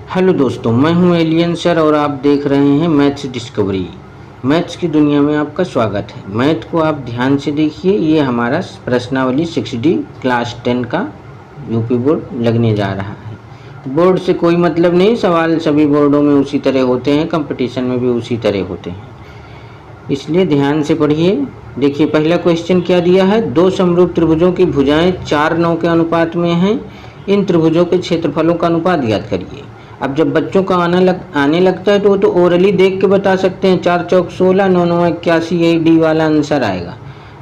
Hello दोस्तों, मैं हूं एलियन सर और आप देख रहे हैं मैथ्स डिस्कवरी। मैथ्स की दुनिया में आपका स्वागत है। मैथ को आप ध्यान से देखिए। ये हमारा प्रश्नावली 6D क्लास 10 का यूपी बोर्ड लगने जा रहा है। बोर्ड से कोई मतलब नहीं, सवाल सभी बोर्डों में उसी तरह होते हैं, कंपटीशन में भी उसी तरह होते हैं, इसलिए ध्यान से पढ़िए। देखिए पहला क्वेश्चन क्या दिया है। दो समरूप त्रिभुजों की भुजाएं 4:9 के अनुपात में हैं। इन त्रिभुजों के क्षेत्रफलों का अनुपात ज्ञात करिए। अब जब बच्चों का आने लगता है तो वो तो ओरली देख के बता सकते हैं। 4 चौक 16, 9 9 81, यही डी वाला आंसर आएगा।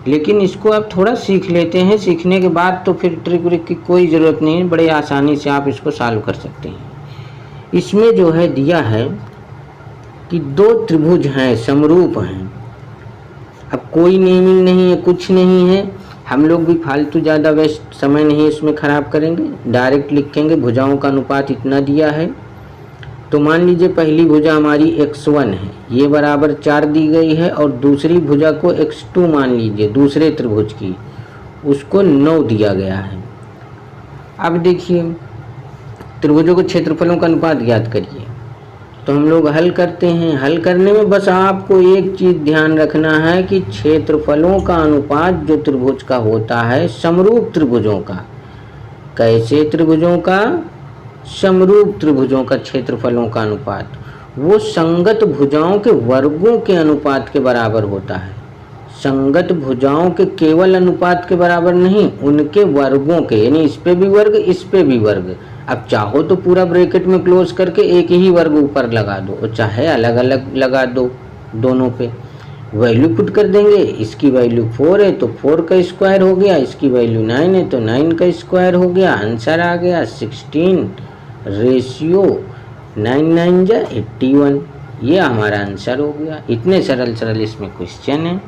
लेकिन इसको आप थोड़ा सीख लेते हैं, सीखने के बाद तो फिर ट्रिक व्रिक की कोई ज़रूरत नहीं है, बड़े आसानी से आप इसको सॉल्व कर सकते हैं। इसमें जो है दिया है कि दो त्रिभुज हैं, समरूप हैं। अब कोई नेमिंग नहीं है, कुछ नहीं है, हम लोग भी फालतू ज़्यादा वेस्ट समय नहीं इसमें ख़राब करेंगे, डायरेक्ट लिखेंगे। भुजाओं का अनुपात इतना दिया है, तो मान लीजिए पहली भुजा हमारी x1 है, ये बराबर 4 दी गई है, और दूसरी भुजा को x2 मान लीजिए, दूसरे त्रिभुज की, उसको 9 दिया गया है। अब देखिए त्रिभुजों के क्षेत्रफलों का अनुपात ज्ञात करिए। तो हम लोग हल करते हैं। हल करने में बस आपको एक चीज़ ध्यान रखना है कि क्षेत्रफलों का अनुपात जो त्रिभुज का होता है, समरूप त्रिभुजों का, कैसे त्रिभुजों का, समरूप त्रिभुजों का क्षेत्रफलों का अनुपात वो संगत भुजाओं के वर्गों के अनुपात के बराबर होता है। संगत भुजाओं के केवल अनुपात के बराबर नहीं, उनके वर्गों के, यानी इस पे भी वर्ग, इस पे भी वर्ग। अब चाहो तो पूरा ब्रैकेट में क्लोज करके एक ही वर्ग ऊपर लगा दो, और चाहे अलग अलग लगा दो, दोनों पे वैल्यू पुट कर देंगे। इसकी वैल्यू 4 है तो 4 का स्क्वायर हो गया, इसकी वैल्यू 9 है तो 9 का स्क्वायर हो गया। आंसर आ गया 16 रेशियो 9 9 जा 81। ये हमारा आंसर हो गया। इतने सरल इसमें क्वेश्चन है,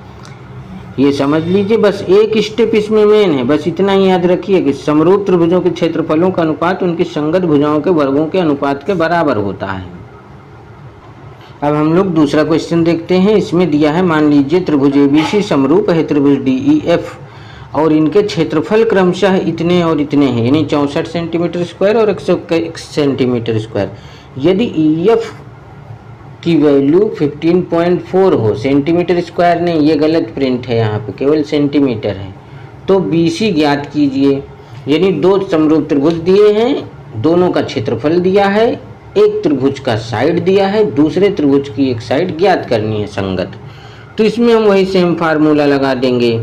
ये समझ लीजिए। बस एक स्टेप इसमें मेन है, बस इतना ही याद रखिए कि समरूप त्रिभुजों के क्षेत्रफलों का अनुपात उनकी संगत भुजाओं के वर्गों के अनुपात के बराबर होता है। अब हम लोग दूसरा क्वेश्चन देखते हैं। इसमें दिया है, मान लीजिए त्रिभुज ABC समरूप है त्रिभुज DEF, और इनके क्षेत्रफल क्रमशः इतने और इतने हैं, यानी 64 सेंटीमीटर स्क्वायर और 101 सेंटीमीटर स्क्वायर। यदि EF की वैल्यू 15.4 हो, सेंटीमीटर स्क्वायर नहीं, ये गलत प्रिंट है, यहाँ पे केवल सेंटीमीटर है, तो BC ज्ञात कीजिए। यानी दो समरूप त्रिभुज दिए हैं, दोनों का क्षेत्रफल दिया है, एक त्रिभुज का साइड दिया है, दूसरे त्रिभुज की एक साइड ज्ञात करनी है संगत। तो इसमें हम वही सेम फार्मूला लगा देंगे।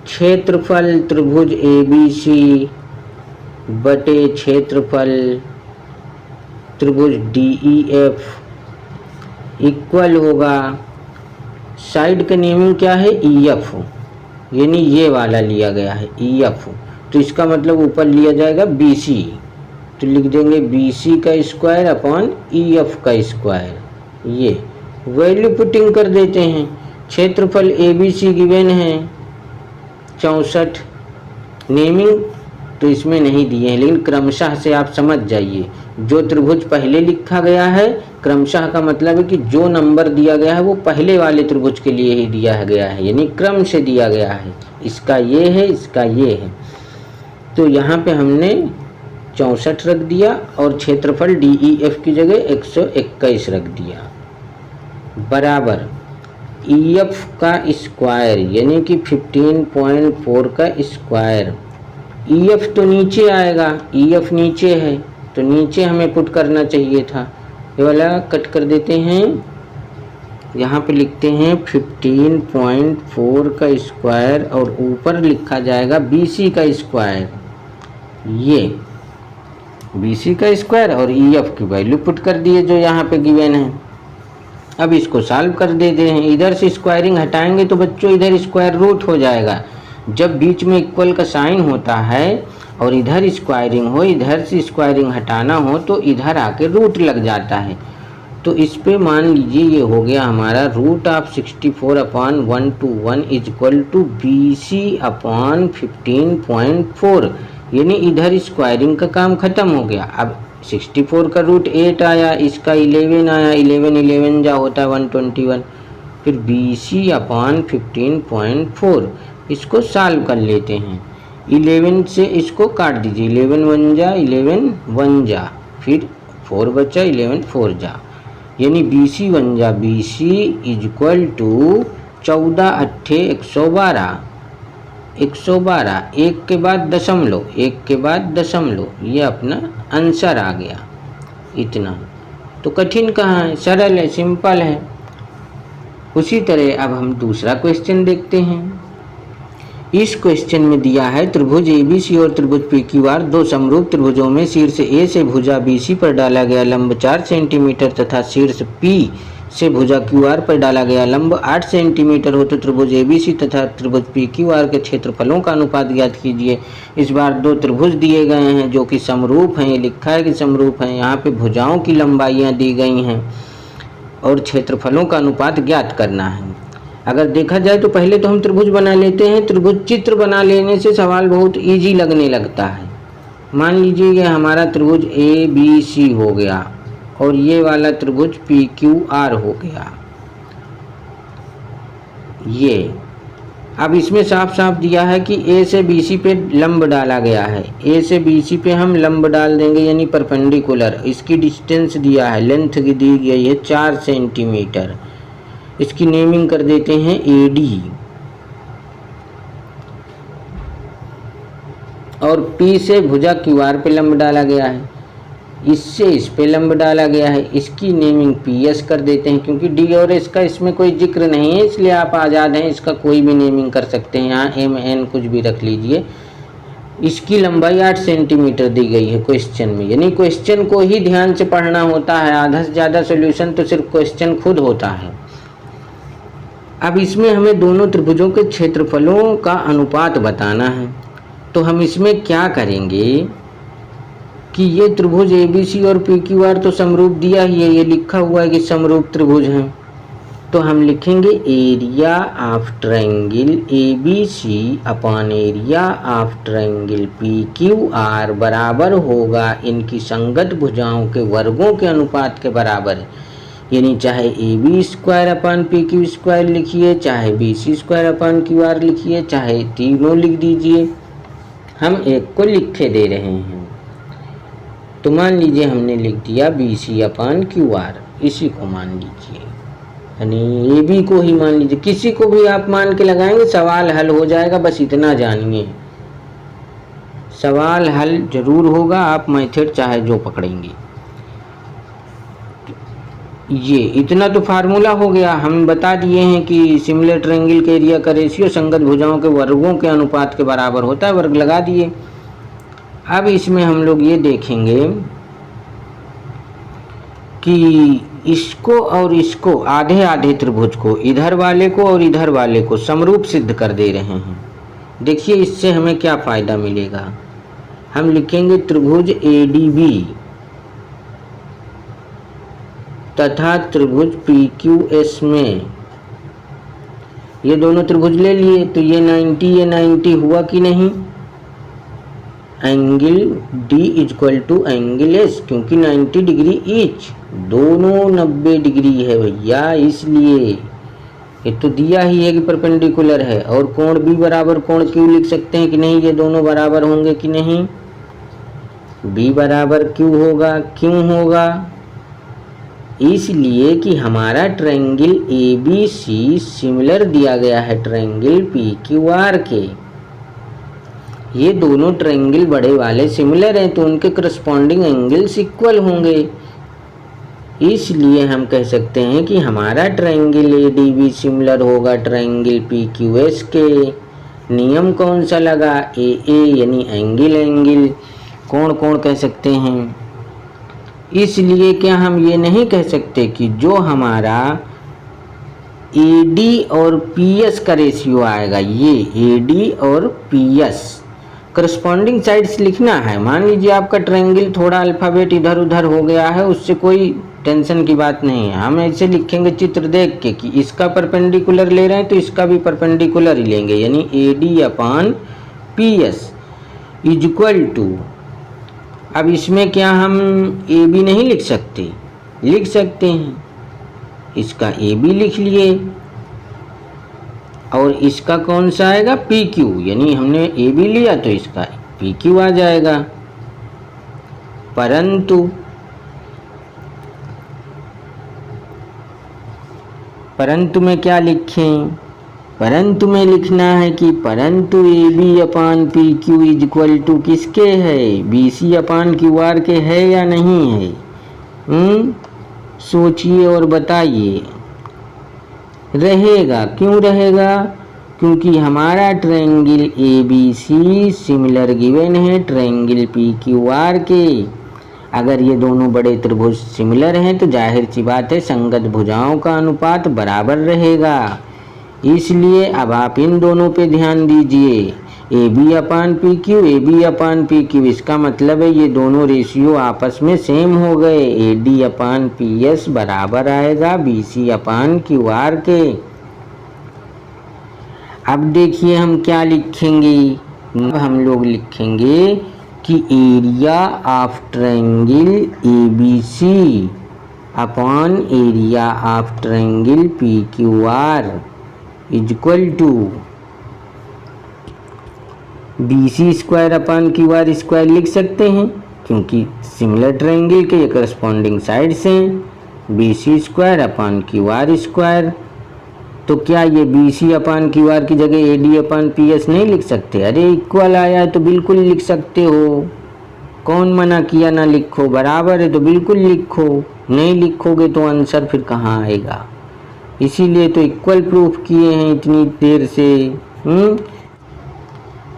क्षेत्रफल त्रिभुज ABC बटे क्षेत्रफल त्रिभुज DEF इक्वल होगा, साइड का नेमिंग क्या है, EF, यानी ये वाला लिया गया है EF, तो इसका मतलब ऊपर लिया जाएगा BC, तो लिख देंगे BC का स्क्वायर अपॉन EF का स्क्वायर। ये वैल्यू पुटिंग कर देते हैं। क्षेत्रफल ABC गिवन है 64, नेमिंग तो इसमें नहीं दिए हैं, लेकिन क्रमशः से आप समझ जाइए। जो त्रिभुज पहले लिखा गया है, क्रमशः का मतलब है कि जो नंबर दिया गया है वो पहले वाले त्रिभुज के लिए ही दिया गया है, यानी क्रम से दिया गया है। इसका ये है, इसका ये है, तो यहाँ पे हमने 64 रख दिया और क्षेत्रफल DEF की जगह 121 रख दिया, बराबर EF का स्क्वायर, यानी कि 15.4 का स्क्वायर। EF तो नीचे आएगा, EF नीचे है तो नीचे हमें पुट करना चाहिए था, ये वाला कट कर देते हैं। यहाँ पे लिखते हैं 15.4 का स्क्वायर और ऊपर लिखा जाएगा BC का स्क्वायर, ये BC का स्क्वायर और EF की वैल्यू पुट कर दिए जो यहाँ पे गिवन है। अब इसको सॉल्व कर देते हैं। इधर से स्क्वायरिंग हटाएंगे तो बच्चों इधर स्क्वायर रूट हो जाएगा। जब बीच में इक्वल का साइन होता है और इधर स्क्वायरिंग हो, इधर से स्क्वायरिंग हटाना हो तो इधर आके रूट लग जाता है। तो इस पे मान लीजिए ये हो गया हमारा root of 64 upon 121 is equal to BC upon 15.4, यानी इधर स्क्वायरिंग का काम खत्म हो गया। अब 64 का रूट 8 आया, इसका 11 आया, 11 जा होता है 121, फिर BC अपॉन 15.4, इसको सॉल्व कर लेते हैं। 11 से इसको काट दीजिए, 11 1 जा 11 1 जा, फिर 4 बचा, 11 4 जा, यानी BC बन जा BC इक्वल टू 14 अट्ठे 112, 112, एक के बाद दशमलव, एक के बाद दशमलव, ये अपना आंसर आ गया। इतना तो कठिन कहाँ है, सरल है, सिंपल है। उसी तरह अब हम दूसरा क्वेश्चन देखते हैं। इस क्वेश्चन में दिया है त्रिभुज ABC और त्रिभुज PQR दो समरूप त्रिभुजों में शीर्ष A से भुजा BC पर डाला गया लंब 4 सेंटीमीटर तथा शीर्ष P से भुजा QR पर डाला गया लंब 8 सेंटीमीटर हो तो त्रिभुज ABC तथा त्रिभुज PQR के क्षेत्रफलों का अनुपात ज्ञात कीजिए। इस बार दो त्रिभुज दिए गए हैं जो कि समरूप हैं, ये लिखा है कि समरूप हैं, यहाँ पे भुजाओं की लंबाइयाँ दी गई हैं और क्षेत्रफलों का अनुपात ज्ञात करना है। अगर देखा जाए तो पहले तो हम त्रिभुज बना लेते हैं। त्रिभुज चित्र बना लेने से सवाल बहुत इजी लगने लगता है। मान लीजिए ये हमारा त्रिभुज ABC हो गया और ये वाला त्रिभुज PQR हो गया। ये अब इसमें साफ साफ दिया है कि A से BC पे लंब डाला गया है। A से BC पे हम लंब डाल देंगे यानी परपेंडिकुलर। इसकी डिस्टेंस दिया है, लेंथ की दी गई है 4 सेंटीमीटर। इसकी नेमिंग कर देते हैं AD और P से भुजा QR पे लंब डाला गया है, इससे इस पे लंब डाला गया है, इसकी नेमिंग PS कर देते हैं क्योंकि D और S का इसमें कोई जिक्र नहीं है, इसलिए आप आज़ाद हैं, इसका कोई भी नेमिंग कर सकते हैं। यहाँ MN कुछ भी रख लीजिए। इसकी लंबाई 8 सेंटीमीटर दी गई है क्वेश्चन में, यानी क्वेश्चन को ही ध्यान से पढ़ना होता है। आधा से ज़्यादा सोल्यूशन तो सिर्फ क्वेश्चन खुद होता है। अब इसमें हमें दोनों त्रिभुजों के क्षेत्रफलों का अनुपात बताना है। तो हम इसमें क्या करेंगे कि ये त्रिभुज ABC और PQR तो समरूप दिया ही है, ये लिखा हुआ है कि समरूप त्रिभुज हैं। तो हम लिखेंगे area of triangle ABC upon area of triangle PQR बराबर होगा इनकी संगत भुजाओं के वर्गों के अनुपात के बराबर है। यानी चाहे AB square upon PQ square लिखिए, चाहे BC स्क्वायर अपॉन QR लिखिए, चाहे तीनों लिख दीजिए, हम एक को लिखे दे रहे हैं। तो मान लीजिए हमने लिख दिया BC अपॉन QR, इसी को मान लीजिए, यानी AB को ही मान लीजिए। किसी को भी आप मान के लगाएंगे सवाल हल हो जाएगा, बस इतना जानिए, सवाल हल जरूर होगा। आप मेथड चाहे जो पकड़ेंगे। ये इतना तो फार्मूला हो गया। हम बता दिए हैं कि सिमिलर ट्रायंगल के एरिया का रेशियो संगत भुजाओं के वर्गों के अनुपात के बराबर होता है, वर्ग लगा दिए। अब इसमें हम लोग ये देखेंगे कि इसको और इसको, आधे आधे त्रिभुज को, इधर वाले को और इधर वाले को समरूप सिद्ध कर दे रहे हैं। देखिए इससे हमें क्या फ़ायदा मिलेगा। हम लिखेंगे त्रिभुज ADB तथा त्रिभुज PQS में ये दोनों त्रिभुज ले लिए, तो ये 90 हुआ कि नहीं। Angle D equal to angle S, क्योंकि 90 डिग्री ईच, दोनों 90 डिग्री है भैया, इसलिए ये तो दिया ही है कि परपेंडिकुलर है। और कोण B बराबर कोण Q लिख सकते हैं कि नहीं, ये दोनों बराबर होंगे कि नहीं। B बराबर Q होगा, क्यों होगा, इसलिए कि हमारा ट्रायंगल ABC सिमिलर दिया गया है ट्रायंगल PQR के। ये दोनों ट्रायंगल बड़े वाले सिमिलर हैं तो उनके करस्पॉन्डिंग एंगल्स इक्वल होंगे। इसलिए हम कह सकते हैं कि हमारा ट्रायंगल ADB सिमिलर होगा ट्रायंगल PQS के। नियम कौन सा लगा, AA यानी एंगल कोण कह सकते हैं। इसलिए क्या हम ये नहीं कह सकते कि जो हमारा AD और PS का रेशियो आएगा, ये AD और PS करस्पॉन्डिंग साइड्स लिखना है। मान लीजिए आपका ट्रायंगल थोड़ा अल्फ़ाबेट इधर उधर हो गया है, उससे कोई टेंशन की बात नहीं है। हम ऐसे लिखेंगे चित्र देख के कि इसका परपेंडिकुलर ले रहे हैं तो इसका भी परपेंडिकुलर ही लेंगे, यानी AD upon PS equal to, अब इसमें क्या हम AB नहीं लिख सकते, लिख सकते हैं। इसका AB लिख लिए और इसका कौन सा आएगा PQ, यानी हमने AB लिया तो इसका PQ आ जाएगा। परंतु परंतु में क्या लिखें? परंतु में लिखना है कि परंतु A B upon P Q is equal to किसके है? B C upon Q R के है या नहीं है? सोचिए और बताइए। रहेगा। क्यों रहेगा? क्योंकि हमारा triangle A B C similar given है ट्रायंगल पी क्यू आर के। अगर ये दोनों बड़े त्रिभुज सिमिलर हैं तो जाहिर सी बात है संगत भुजाओं का अनुपात बराबर रहेगा। इसलिए अब आप इन दोनों पे ध्यान दीजिए, A B upon P Q, A B upon P Q, इसका मतलब है ये दोनों रेशियो आपस में सेम हो गए। A D upon P S बराबर आएगा B C upon Q R के। अब देखिए हम क्या लिखेंगे। अब हम लोग लिखेंगे कि area of triangle A B C upon area of triangle P Q R is equal to B C square upon Q R square लिख सकते हैं क्योंकि सिमिलर ट्रायंगल के ये करस्पॉन्डिंग साइड्स हैं। B C square upon Q R square. तो क्या ये B C upon Q R की जगह A D upon P S नहीं लिख सकते? अरे इक्वल आया है तो बिल्कुल लिख सकते हो। कौन मना किया ना लिखो? बराबर है तो बिल्कुल लिखो। नहीं लिखोगे तो आंसर फिर कहाँ आएगा? इसीलिए तो इक्वल प्रूफ किए हैं इतनी देर से।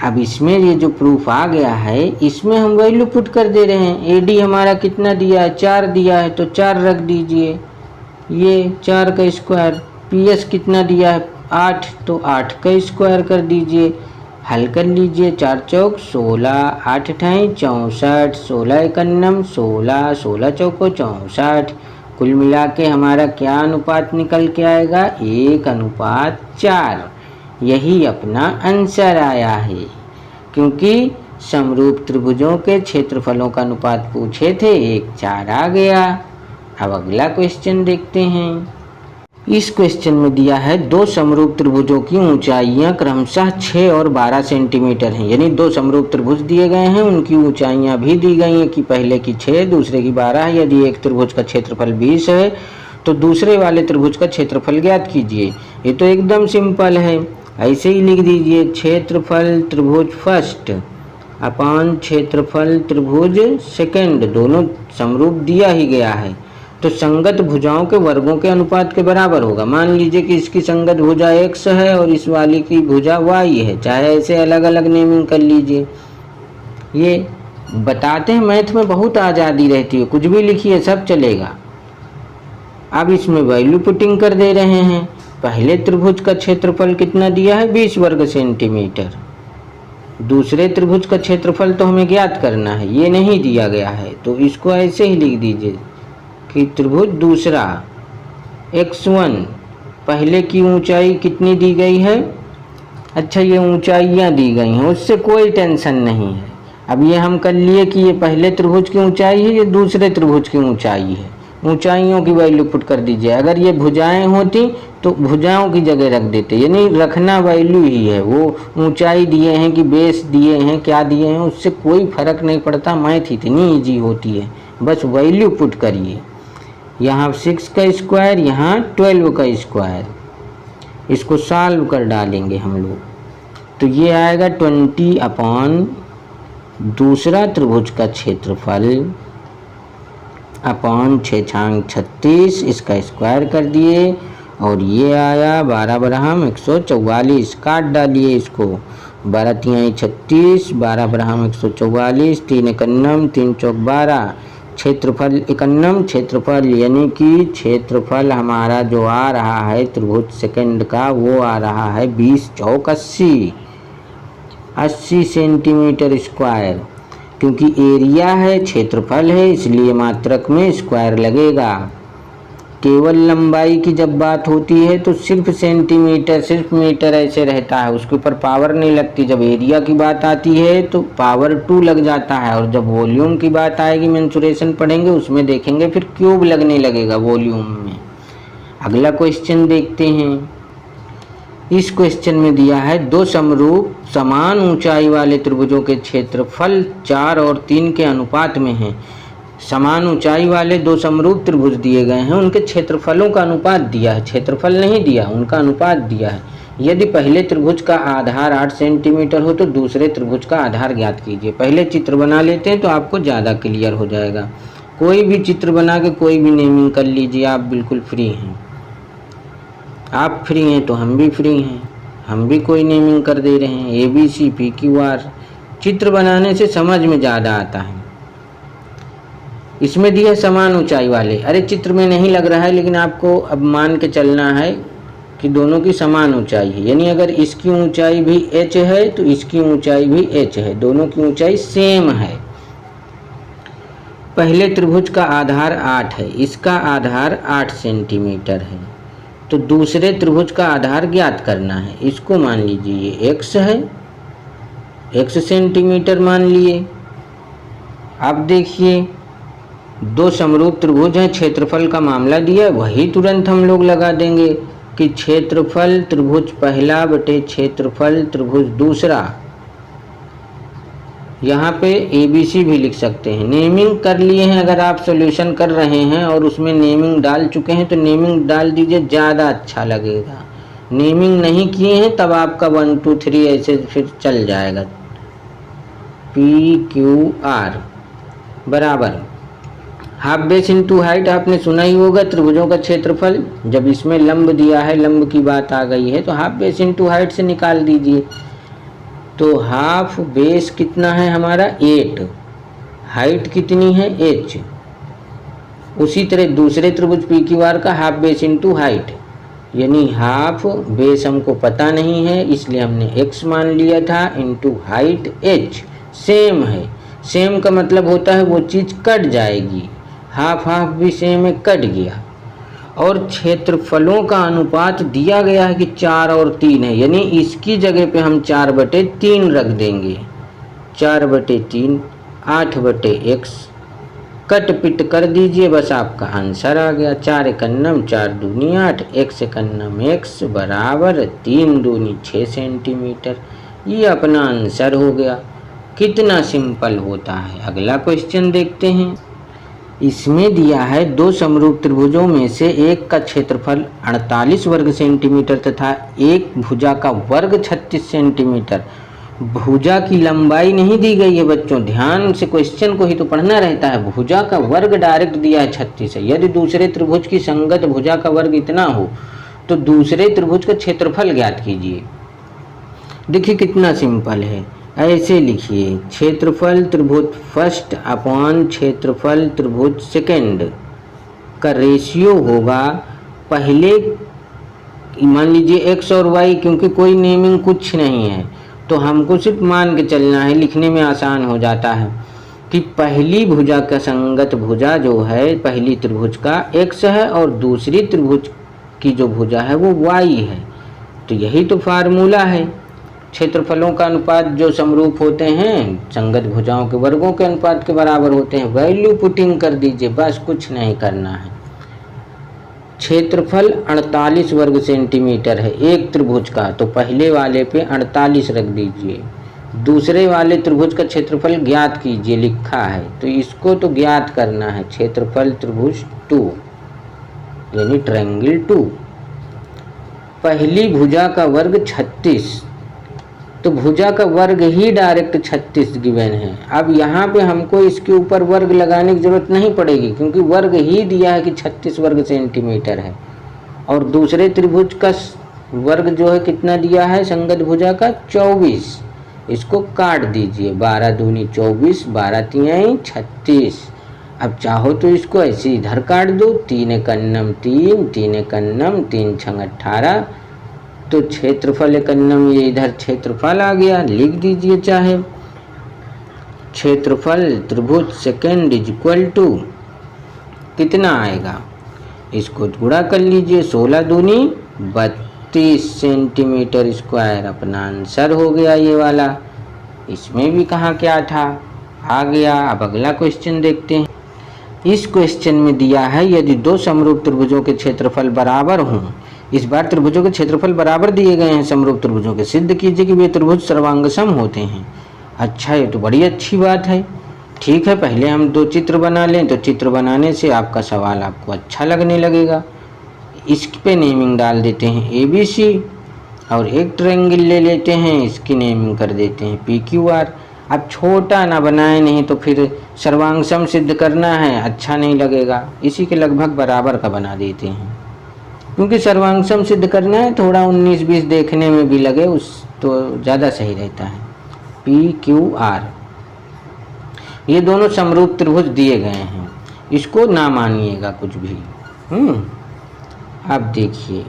अब इसमें ये जो प्रूफ आ गया है इसमें हम वैल्यू पुट कर दे रहे हैं। ए डी हमारा कितना दिया है? 4 दिया है तो 4 रख दीजिए, ये 4 का स्क्वायर। पी एस कितना दिया है? 8, तो 8 का स्क्वायर कर दीजिए। हल कर लीजिए। 4 चौक 16, 8 अठाई 64, 16 एकन्नम 16, 16 चौको 64। कुल मिला के हमारा क्या अनुपात निकल के आएगा? 1:4। यही अपना आंसर आया है क्योंकि समरूप त्रिभुजों के क्षेत्रफलों का अनुपात पूछे थे, 1:4 आ गया। अब अगला क्वेश्चन देखते हैं। इस क्वेश्चन में दिया है दो समरूप त्रिभुजों की ऊंचाइयां क्रमशः 6 और 12 सेंटीमीटर हैं। यानी दो समरूप त्रिभुज दिए गए हैं, उनकी ऊंचाइयां भी दी गई हैं कि पहले की 6 दूसरे की 12 है। यदि एक त्रिभुज का क्षेत्रफल 20 है तो दूसरे वाले त्रिभुज का क्षेत्रफल ज्ञात कीजिए। ये तो एकदम सिंपल है, ऐसे ही लिख दीजिए। क्षेत्रफल त्रिभुज फर्स्ट अपान क्षेत्रफल त्रिभुज सेकंड, दोनों समरूप दिया ही गया है तो संगत भुजाओं के वर्गों के अनुपात के बराबर होगा। मान लीजिए कि इसकी संगत भुजा x है और इस वाली की भुजा y है, चाहे ऐसे अलग अलग नेमिंग कर लीजिए। ये बताते हैं मैथ में बहुत आज़ादी रहती है, कुछ भी लिखिए सब चलेगा। अब इसमें वैल्यू पुटिंग कर दे रहे हैं। पहले त्रिभुज का क्षेत्रफल कितना दिया है? 20 वर्ग सेंटीमीटर। दूसरे त्रिभुज का क्षेत्रफल तो हमें ज्ञात करना है, ये नहीं दिया गया है तो इसको ऐसे ही लिख दीजिए कि त्रिभुज दूसरा x1, पहले की ऊंचाई कितनी दी गई है? अच्छा ये ऊंचाइयां दी गई हैं, उससे कोई टेंशन नहीं है। अब ये हम कर लिए कि ये पहले त्रिभुज की ऊंचाई है, ये दूसरे त्रिभुज की ऊंचाई है। ऊंचाइयों की वैल्यू पुट कर दीजिए। अगर ये भुजाएं होती तो भुजाओं की जगह रख देते, यानी रखना वैल्यू ही है। वो ऊंचाई दिए हैं कि बेस दिए हैं, क्या दिए हैं, उससे कोई फर्क नहीं पड़ता। मैथ इतनी ईजी होती है, बस वैल्यू पुट करिए। यहाँ 6 का स्क्वायर, यहाँ 12 का स्क्वायर, इसको सॉल्व कर डालेंगे हम लोग तो ये आएगा 20 अपॉन दूसरा त्रिभुज का क्षेत्रफल अपॉन 6 छांग 36, इसका स्क्वायर कर दिए और ये आया 12 बराहम 144। काट डालिए इसको, 12 तिहाई 36, 12 बराहम 144, 3 एकन्नम 3 चौक 12। क्षेत्रफल एकन्नम क्षेत्रफल यानी कि क्षेत्रफल हमारा जो आ रहा है त्रिभुज सेकंड का वो आ रहा है 20 चौक 80 सेंटीमीटर स्क्वायर। क्योंकि एरिया है क्षेत्रफल है इसलिए मात्रक में स्क्वायर लगेगा। केवल लंबाई की जब बात होती है तो सिर्फ सेंटीमीटर सिर्फ मीटर ऐसे रहता है, उसके ऊपर पावर नहीं लगती। जब एरिया की बात आती है तो पावर 2 लग जाता है और जब वॉल्यूम की बात आएगी मेंसुरेशन पढ़ेंगे उसमें देखेंगे फिर क्यूब लगने लगेगा वॉल्यूम में। अगला क्वेश्चन देखते हैं। इस क्वेश्चन में दिया है दो समरूप समान ऊंचाई वाले त्रिभुजों के क्षेत्रफल 4 और 3 के अनुपात में हैं। समान ऊंचाई वाले दो समरूप त्रिभुज दिए गए हैं, उनके क्षेत्रफलों का अनुपात दिया है, क्षेत्रफल नहीं दिया, उनका अनुपात दिया है। यदि पहले त्रिभुज का आधार 8 सेंटीमीटर हो तो दूसरे त्रिभुज का आधार ज्ञात कीजिए। पहले चित्र बना लेते हैं तो आपको ज़्यादा क्लियर हो जाएगा। कोई भी चित्र बना के कोई भी नेमिंग कर लीजिए, आप बिल्कुल फ्री हैं। आप फ्री हैं तो हम भी फ्री हैं, हम भी कोई नेमिंग कर दे रहे हैं, ABC PQR। चित्र बनाने से समझ में ज़्यादा आता है। इसमें दिया समान ऊंचाई वाले, अरे चित्र में नहीं लग रहा है लेकिन आपको अब मान के चलना है कि दोनों की समान ऊंचाई है, यानी अगर इसकी ऊंचाई भी h है तो इसकी ऊंचाई भी h है, दोनों की ऊंचाई सेम है। पहले त्रिभुज का आधार 8 है, इसका आधार 8 सेंटीमीटर है, तो दूसरे त्रिभुज का आधार ज्ञात करना है। इसको मान लीजिए ये x है, x सेंटीमीटर मान लिए। अब देखिए दो समरूप त्रिभुज हैं, क्षेत्रफल का मामला दिया, वही तुरंत हम लोग लगा देंगे कि क्षेत्रफल त्रिभुज पहला बटे क्षेत्रफल त्रिभुज दूसरा। यहाँ पे ABC भी लिख सकते हैं। नेमिंग कर लिए हैं, अगर आप सॉल्यूशन कर रहे हैं और उसमें नेमिंग डाल चुके हैं तो नेमिंग डाल दीजिए, ज़्यादा अच्छा लगेगा। नेमिंग नहीं किए हैं तब आपका 1 2 3 ऐसे फिर चल जाएगा। PQR बराबर हाफ बेस इंटू हाइट, आपने सुना ही होगा त्रिभुजों का क्षेत्रफल। जब इसमें लंब दिया है, लंब की बात आ गई है तो हाफ बेस इंटू हाइट से निकाल दीजिए। तो हाफ बेस कितना है हमारा 8, हाइट कितनी है h। उसी तरह दूसरे त्रिभुज PQR का हाफ बेस इंटू हाइट, यानी हाफ बेस हमको पता नहीं है इसलिए हमने x मान लिया था, इंटू हाइट h। सेम है, सेम का मतलब होता है वो चीज़ कट जाएगी, हाफ हाफ भी सेम है, कट गया। और क्षेत्रफलों का अनुपात दिया गया है कि 4 और 3 है, यानी इसकी जगह पे हम 4/3 रख देंगे। 4/3 8/x, कट पिट कर दीजिए, बस आपका आंसर आ गया। 4 एकन्नम 4 दूनी 8, x एकन्नम x बराबर 3 दूनी 6 सेंटीमीटर। ये अपना आंसर हो गया। कितना सिंपल होता है। अगला क्वेश्चन देखते हैं। इसमें दिया है दो समरूप त्रिभुजों में से एक का क्षेत्रफल 48 वर्ग सेंटीमीटर तथा एक भुजा का वर्ग 36 सेंटीमीटर। भुजा की लंबाई नहीं दी गई है बच्चों, ध्यान से क्वेश्चन को ही तो पढ़ना रहता है। भुजा का वर्ग डायरेक्ट दिया है 36 है। यदि दूसरे त्रिभुज की संगत भुजा का वर्ग इतना हो तो दूसरे त्रिभुज का क्षेत्रफल ज्ञात कीजिए। देखिए कितना सिंपल है, ऐसे लिखिए क्षेत्रफल त्रिभुज फर्स्ट अपॉन क्षेत्रफल त्रिभुज सेकंड का रेशियो होगा, पहले मान लीजिए x और y, क्योंकि कोई नेमिंग कुछ नहीं है तो हमको सिर्फ मान के चलना है, लिखने में आसान हो जाता है कि पहली भुजा का संगत भुजा जो है पहली त्रिभुज का x है और दूसरी त्रिभुज की जो भुजा है वो y है। तो यही तो फार्मूला है। क्षेत्रफलों का अनुपात जो समरूप होते हैं संगत भुजाओं के वर्गों के अनुपात के बराबर होते हैं। वैल्यू पुटिंग कर दीजिए, बस कुछ नहीं करना है। क्षेत्रफल 48 वर्ग सेंटीमीटर है एक त्रिभुज का, तो पहले वाले पे 48 रख दीजिए। दूसरे वाले त्रिभुज का क्षेत्रफल ज्ञात कीजिए, लिखा है तो इसको तो ज्ञात करना है। क्षेत्रफल त्रिभुज 2 यानी ट्रायंगल 2, पहली भुजा का वर्ग 36, तो भुजा का वर्ग ही डायरेक्ट 36 गिवन है। अब यहाँ पे हमको इसके ऊपर वर्ग लगाने की जरूरत नहीं पड़ेगी क्योंकि वर्ग ही दिया है कि 36 वर्ग सेंटीमीटर है। और दूसरे त्रिभुज का वर्ग जो है कितना दिया है संगत भुजा का 24, इसको काट दीजिए। 12 दूनी 24, 12 तिहाई 36। अब चाहो तो इसको ऐसे इधर काट दो, 3 एकन्नम 3, 3 एकन्नम 3 छंग 18, तो क्षेत्रफल एकन्नम ये इधर क्षेत्रफल आ गया, लिख दीजिए चाहे। क्षेत्रफल त्रिभुज सेकंड इज इक्वल टू कितना आएगा, इसको गुणा कर लीजिए। 16 दूनी 32 सेंटीमीटर स्क्वायर अपना आंसर हो गया ये वाला। इसमें भी कहाँ क्या था, आ गया। अब अगला क्वेश्चन देखते हैं। इस क्वेश्चन में दिया है यदि दो समरूप त्रिभुजों के क्षेत्रफल बराबर हों, इस बार त्रिभुजों के क्षेत्रफल बराबर दिए गए हैं समरूप त्रिभुजों के, सिद्ध कीजिए कि वे त्रिभुज सर्वांगसम होते हैं। अच्छा, ये तो बड़ी अच्छी बात है। ठीक है, पहले हम 2 चित्र बना लें, तो चित्र बनाने से आपका सवाल आपको अच्छा लगने लगेगा। इस पे नेमिंग डाल देते हैं ABC और एक ट्रायंगल ले लेते हैं, इसकी नेमिंग कर देते हैं PQR। अब छोटा ना बनाए, नहीं तो फिर सर्वांग सिद्ध करना है, अच्छा नहीं लगेगा। इसी के लगभग बराबर का बना देते हैं, क्योंकि सर्वांग सिद्ध करना है, थोड़ा 19-20 देखने में भी लगे उस तो ज़्यादा सही रहता है। PQR ये दोनों समरूप त्रिभुज दिए गए हैं, इसको ना मानिएगा कुछ भी। अब देखिए,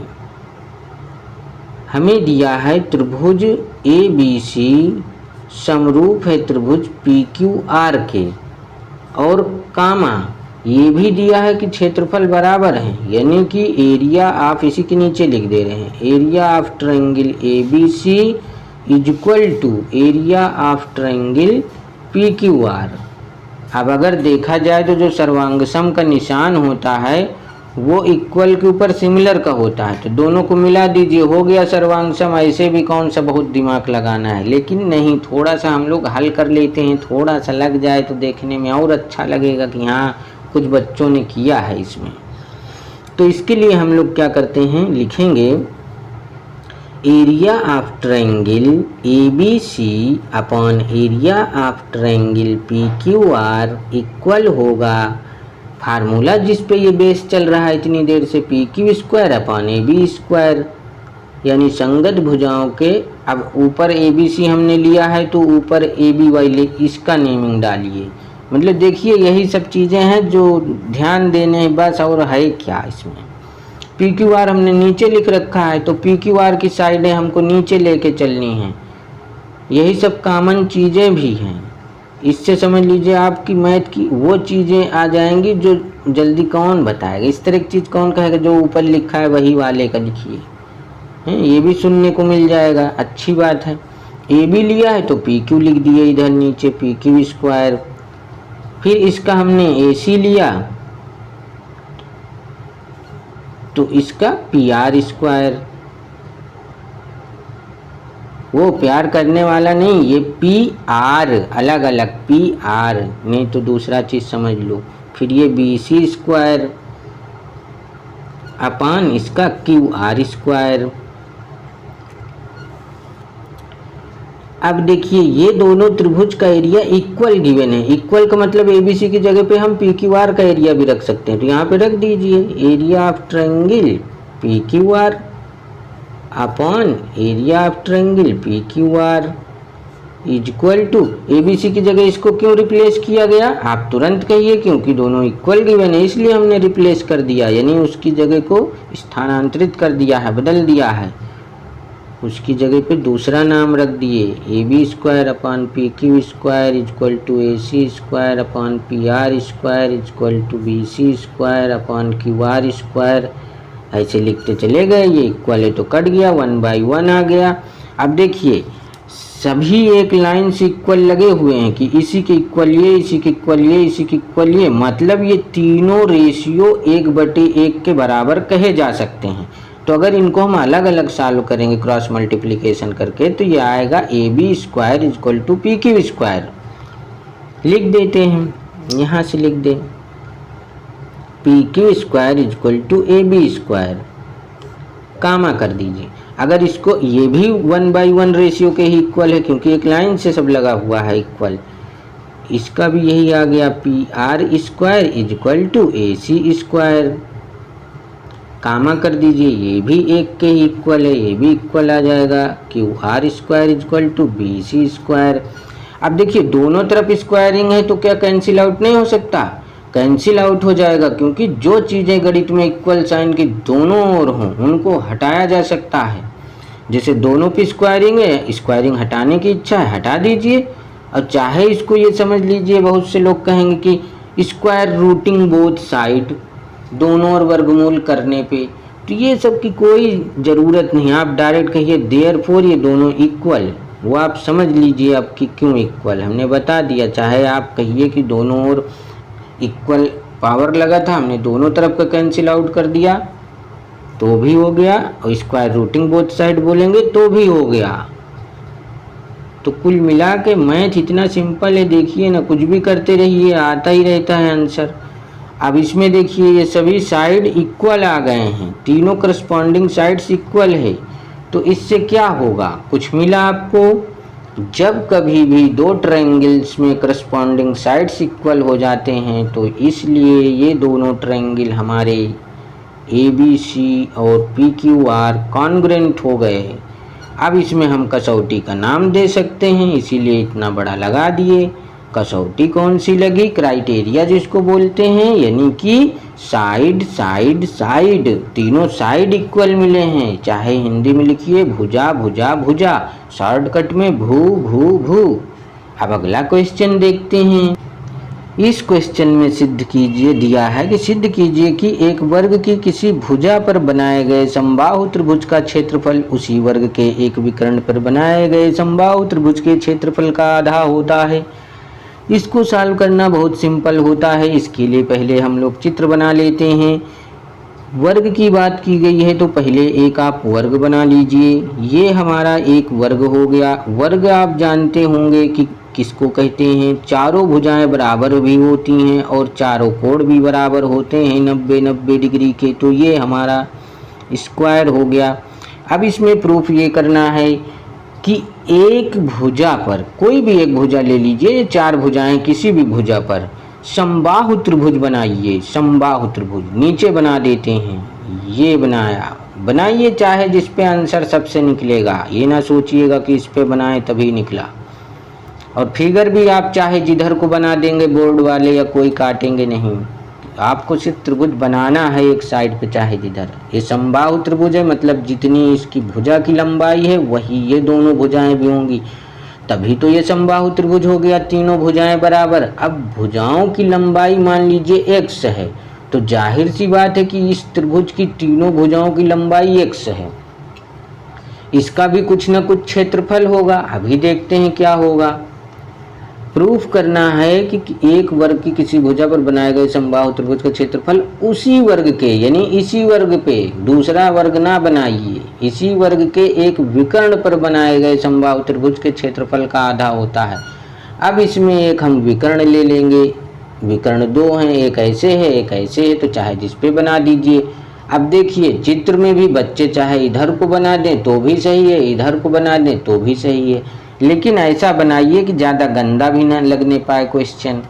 हमें दिया है त्रिभुज ABC समरूप है त्रिभुज PQR के, और कामा ये भी दिया है कि क्षेत्रफल बराबर है, यानी कि एरिया ऑफ, इसी के नीचे लिख दे रहे हैं, area of triangle ABC is equal to area of triangle PQR। अब अगर देखा जाए तो जो सर्वांगसम का निशान होता है वो इक्वल के ऊपर सिमिलर का होता है, तो दोनों को मिला दीजिए, हो गया सर्वांगसम। ऐसे भी कौन सा बहुत दिमाग लगाना है, लेकिन नहीं, थोड़ा सा हम लोग हल कर लेते हैं, थोड़ा सा लग जाए तो देखने में और अच्छा लगेगा कि हाँ कुछ बच्चों ने किया है इसमें। तो इसके लिए हम लोग क्या करते हैं, लिखेंगे area of triangle ABC upon area of triangle PQR equal होगा, फार्मूला जिस पे ये बेस चल रहा है इतनी देर से, PQ² अपॉन AB², यानी संगत भुजाओं के। अब ऊपर ABC हमने लिया है तो ऊपर ABY इसका नेमिंग डालिए। मतलब देखिए यही सब चीज़ें हैं जो ध्यान देने हैं बस, और है क्या इसमें। PQR हमने नीचे लिख रखा है, तो PQR की साइडें हमको नीचे लेके चलनी हैं। यही सब कॉमन चीज़ें भी हैं, इससे समझ लीजिए आपकी मैथ की वो चीज़ें आ जाएंगी जो जल्दी कौन बताएगा। इस तरह की चीज़ कौन कहेगा, जो ऊपर लिखा है वही वाले का लिखिए, ये भी सुनने को मिल जाएगा, अच्छी बात है। AB लिया है तो PQ लिख दिए इधर नीचे, PQ²। फिर इसका हमने AC लिया तो इसका PR²। वो प्यार करने वाला नहीं, ये PR अलग अलग, PR नहीं तो दूसरा चीज़ समझ लो। फिर ये BC² अपान इसका QR²। अब देखिए ये दोनों त्रिभुज का एरिया इक्वल गिवन है। इक्वल का मतलब ABC की जगह पे हम PQR का एरिया भी रख सकते हैं, तो यहाँ पे रख दीजिए area of triangle PQR upon area of triangle PQR is equal to, ABC की जगह इसको क्यों रिप्लेस किया गया आप तुरंत कहिए, क्योंकि दोनों इक्वल गिवन है इसलिए हमने रिप्लेस कर दिया, यानी उसकी जगह को स्थानांतरित कर दिया है, बदल दिया है। उसकी जगह पे दूसरा नाम रख दिए, AB² upon PQ² is equal to AC² upon PR² is equal to BC² upon QR²। ऐसे लिखते चले गए, ये इक्वल है तो कट गया, 1/1 आ गया। अब देखिए सभी एक लाइन से इक्वल लगे हुए हैं कि इसी के इक्वल ये, इसी के इक्वल ये, इसी के इक्वल ये, मतलब ये तीनों रेशियो 1/1 के बराबर कहे जा सकते हैं। तो अगर इनको हम अलग अलग सॉल्व करेंगे क्रॉस मल्टीप्लिकेशन करके, तो ये आएगा AB² is equal to PQ²। लिख देते हैं, यहाँ से लिख दें PQ² is equal to AB², कामा कर दीजिए। अगर इसको ये भी 1/1 रेशियो के ही इक्वल है, क्योंकि एक लाइन से सब लगा हुआ है इक्वल, इसका भी यही आ गया PR² is equal to AC², कामा कर दीजिए, ये भी एक के ही इक्वल है, ये भी इक्वल आ जाएगा, QR² is equal to BC²। अब देखिए दोनों तरफ स्क्वायरिंग है तो क्या कैंसिल आउट नहीं हो सकता, कैंसिल आउट हो जाएगा, क्योंकि जो चीज़ें गणित में इक्वल साइन के दोनों ओर हों उनको हटाया जा सकता है। जैसे दोनों पे स्क्वायरिंग है, स्क्वायरिंग हटाने की इच्छा है, हटा दीजिए। और चाहे इसको ये समझ लीजिए, बहुत से लोग कहेंगे कि स्क्वायर रूटिंग बोथ साइड, दोनों और वर्गमूल करने पे, तो ये सब की कोई ज़रूरत नहीं। आप डायरेक्ट कहिए देयरफॉर ये दोनों इक्वल, वो आप समझ लीजिए आपकी क्यों इक्वल, हमने बता दिया। चाहे आप कहिए कि दोनों ओर इक्वल पावर लगा था, हमने दोनों तरफ का कैंसिल आउट कर दिया तो भी हो गया, और स्क्वायर रूटिंग बोथ साइड बोलेंगे तो भी हो गया। तो कुल मिला के मैथ इतना सिंपल है, देखिए ना, कुछ भी करते रहिए आता ही रहता है आंसर। अब इसमें देखिए ये सभी साइड इक्वल आ गए हैं, तीनों करस्पॉन्डिंग साइड्स इक्वल है। तो इससे क्या होगा, कुछ मिला आपको। जब कभी भी दो ट्रायंगल्स में करस्पॉन्डिंग साइड्स इक्वल हो जाते हैं तो इसलिए ये दोनों ट्रायंगल हमारे ABC और PQR कॉन्ग्रुएंट हो गए। अब इसमें हम कसौटी का नाम दे सकते हैं, इसीलिए इतना बड़ा लगा दिए। कसौटी कौन सी लगी, क्राइटेरिया जिसको बोलते हैं, यानी कि साइड साइड साइड, तीनों साइड इक्वल मिले हैं। चाहे हिंदी में लिखिए भुजा भुजा भुजा, शॉर्टकट में भू भू भू। अब अगला क्वेश्चन देखते हैं। इस क्वेश्चन में सिद्ध कीजिए, दिया है कि सिद्ध कीजिए कि एक वर्ग की किसी भुजा पर बनाए गए समबाहु त्रिभुज का क्षेत्रफल उसी वर्ग के एक विकर्ण पर बनाए गए समबाहु त्रिभुज के क्षेत्रफल का आधा होता है। इसको सॉल्व करना बहुत सिंपल होता है। इसके लिए पहले हम लोग चित्र बना लेते हैं। वर्ग की बात की गई है तो पहले एक आप वर्ग बना लीजिए। ये हमारा एक वर्ग हो गया। वर्ग आप जानते होंगे कि किसको कहते हैं, चारों भुजाएं बराबर भी होती हैं और चारों कोण भी बराबर होते हैं 90-90 डिग्री के। तो ये हमारा स्क्वायर हो गया। अब इसमें प्रूफ ये करना है कि एक भुजा पर, कोई भी एक भुजा ले लीजिए, चार भुजाएं किसी भी भुजा पर समबाहु त्रिभुज बनाइए। समबाहु त्रिभुज नीचे बना देते हैं, ये बनाइए चाहे जिस पे आंसर सबसे निकलेगा। ये ना सोचिएगा कि इस पे बनाए तभी निकला। और फिगर भी आप चाहे जिधर को बना देंगे बोर्ड वाले, या कोई काटेंगे नहीं, आपको सिर्फ त्रिभुज बनाना है एक साइड पे चाहे जिधर। ये समबाहु त्रिभुज है, मतलब जितनी इसकी भुजा की लंबाई है वही ये दोनों भुजाएं भी होंगी, तभी तो ये समबाहु त्रिभुज हो गया, तीनों भुजाएं बराबर। अब भुजाओं की लंबाई मान लीजिए x है, तो जाहिर सी बात है कि इस त्रिभुज की तीनों भुजाओं की लंबाई x है, इसका भी कुछ ना कुछ क्षेत्रफल होगा। अभी देखते हैं क्या होगा। प्रूफ करना है कि एक वर्ग की किसी भुजा पर बनाए गए समबाहु त्रिभुज का क्षेत्रफल उसी वर्ग के, यानी इसी वर्ग पे, दूसरा वर्ग ना बनाइए, इसी वर्ग के एक विकर्ण पर बनाए गए समबाहु त्रिभुज के क्षेत्रफल का आधा होता है। अब इसमें एक हम विकर्ण ले लेंगे। विकर्ण दो हैं, एक ऐसे है एक ऐसे है, तो चाहे जिस पे बना दीजिए। अब देखिए चित्र में भी बच्चे चाहे इधर को बना दें तो भी सही है, इधर को बना दें तो भी सही है, लेकिन ऐसा बनाइए कि ज़्यादा गंदा भी ना लगने पाए क्वेश्चन,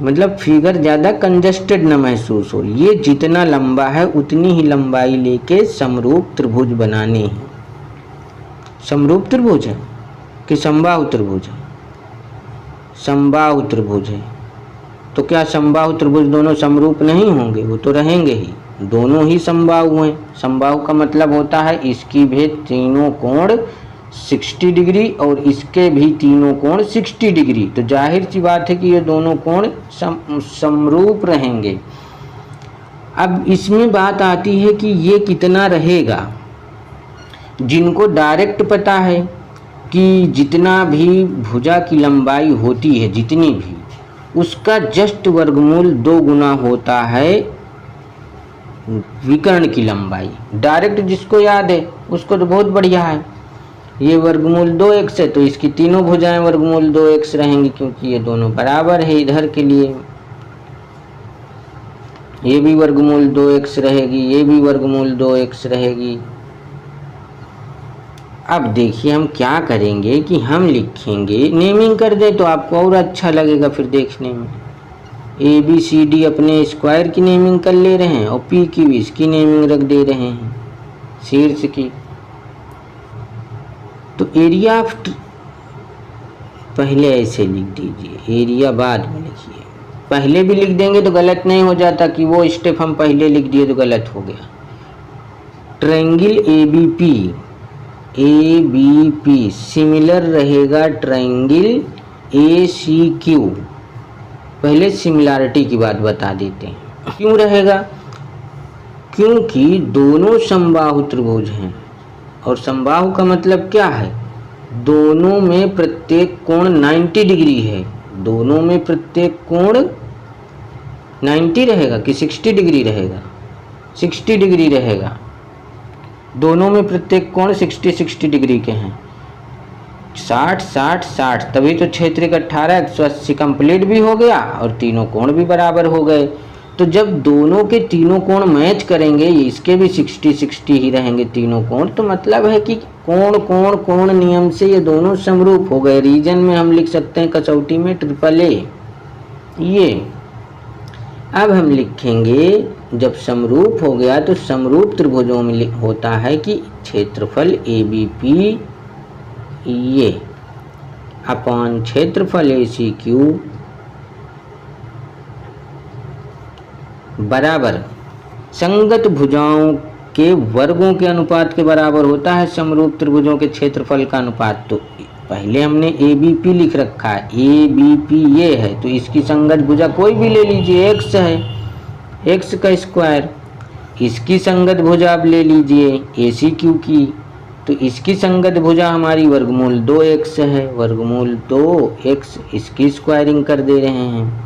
मतलब फिगर ज़्यादा कंजस्टेड न महसूस हो। ये जितना लंबा है उतनी ही लंबाई लेके समरूप त्रिभुज बनाने हैं। समरूप त्रिभुज है कि समबाहु त्रिभुज है? समबाहु त्रिभुज है। तो क्या समबाहु त्रिभुज दोनों समरूप नहीं होंगे? वो तो रहेंगे ही, दोनों ही समबाहु हैं। समबाहु का मतलब होता है इसकी भी तीनों कोण 60 डिग्री और इसके भी तीनों कोण 60 डिग्री, तो जाहिर सी बात है कि ये दोनों कोण समरूप रहेंगे। अब इसमें बात आती है कि ये कितना रहेगा। जिनको डायरेक्ट पता है कि जितना भी भुजा की लंबाई होती है, जितनी भी, उसका जस्ट वर्गमूल 2 गुना होता है विकर्ण की लंबाई। डायरेक्ट जिसको याद है उसको तो बहुत बढ़िया है। ये वर्गमूल 2x है तो इसकी तीनों भुजाएं वर्गमूल 2x रहेंगी, क्योंकि ये दोनों बराबर है। इधर के लिए ये भी वर्गमूल 2x रहेगी, ये भी वर्गमूल 2x रहेगी। अब देखिए हम क्या करेंगे कि हम लिखेंगे, नेमिंग कर दें तो आपको और अच्छा लगेगा फिर देखने में। ABCD अपने स्क्वायर की नेमिंग कर ले रहे हैं और PQ इसकी नेमिंग रख दे रहे हैं शीर्ष की। तो एरिया ऑफ, पहले ऐसे लिख दीजिए, एरिया बाद में लिखिए। पहले भी लिख देंगे तो गलत नहीं हो जाता कि वो स्टेप हम पहले लिख दिए तो गलत हो गया। ट्रायंगल ABP सिमिलर रहेगा ट्रायंगल ACQ। पहले सिमिलरिटी की बात बता देते हैं। क्यों रहेगा? क्योंकि दोनों समबाहु त्रिभुज हैं, और समबाहु का मतलब क्या है? दोनों में प्रत्येक कोण 90 डिग्री है। दोनों में प्रत्येक कोण 90 रहेगा कि 60 डिग्री रहेगा? 60 डिग्री रहेगा। दोनों में प्रत्येक कोण 60 डिग्री के हैं। 60 60 60, तभी तो क्षेत्र 18 180 कंप्लीट भी हो गया और तीनों कोण भी बराबर हो गए। तो जब दोनों के तीनों कोण मैच करेंगे, इसके भी 60 60 ही रहेंगे तीनों कोण, तो मतलब है कि कोण कोण कोण नियम से ये दोनों समरूप हो गए। रीजन में हम लिख सकते हैं कसौटी में AAA। ये अब हम लिखेंगे जब समरूप हो गया तो समरूप त्रिभुजों में होता है कि क्षेत्रफल ABP ये अपान क्षेत्रफल ACQ बराबर संगत भुजाओं के वर्गों के अनुपात के बराबर होता है समरूप त्रिभुजों के क्षेत्रफल का अनुपात। तो पहले हमने ABP लिख रखा है, ABP ये है, तो इसकी संगत भुजा कोई भी ले लीजिए, x है, x का स्क्वायर। इसकी संगत भुजा आप ले लीजिए ACQ की, तो इसकी संगत भुजा हमारी वर्गमूल 2x है, वर्गमूल 2x, इसकी स्क्वायरिंग कर दे रहे हैं।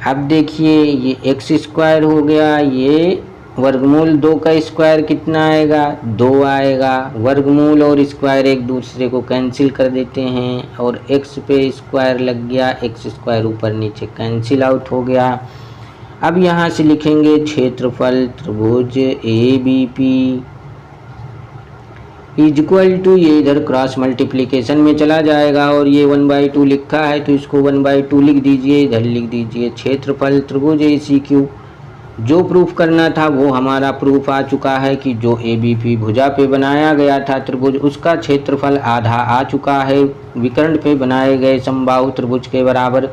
अब देखिए ये x स्क्वायर हो गया, ये वर्गमूल 2 का स्क्वायर कितना आएगा, 2 आएगा। वर्गमूल और स्क्वायर एक दूसरे को कैंसिल कर देते हैं और x पे स्क्वायर लग गया, x स्क्वायर ऊपर नीचे कैंसिल आउट हो गया। अब यहाँ से लिखेंगे क्षेत्रफल त्रिभुज ABP इज इक्वल टू, ये इधर क्रॉस मल्टीप्लिकेशन में चला जाएगा और ये 1/2 लिखा है तो इसको 1/2 लिख दीजिए, इधर लिख दीजिए क्षेत्रफल त्रिभुज ACQ। जो प्रूफ करना था वो हमारा प्रूफ आ चुका है कि जो ABP भुजा पे बनाया गया था त्रिभुज, उसका क्षेत्रफल आधा आ चुका है विकर्ण पे बनाए गए समबाहु त्रिभुज के बराबर।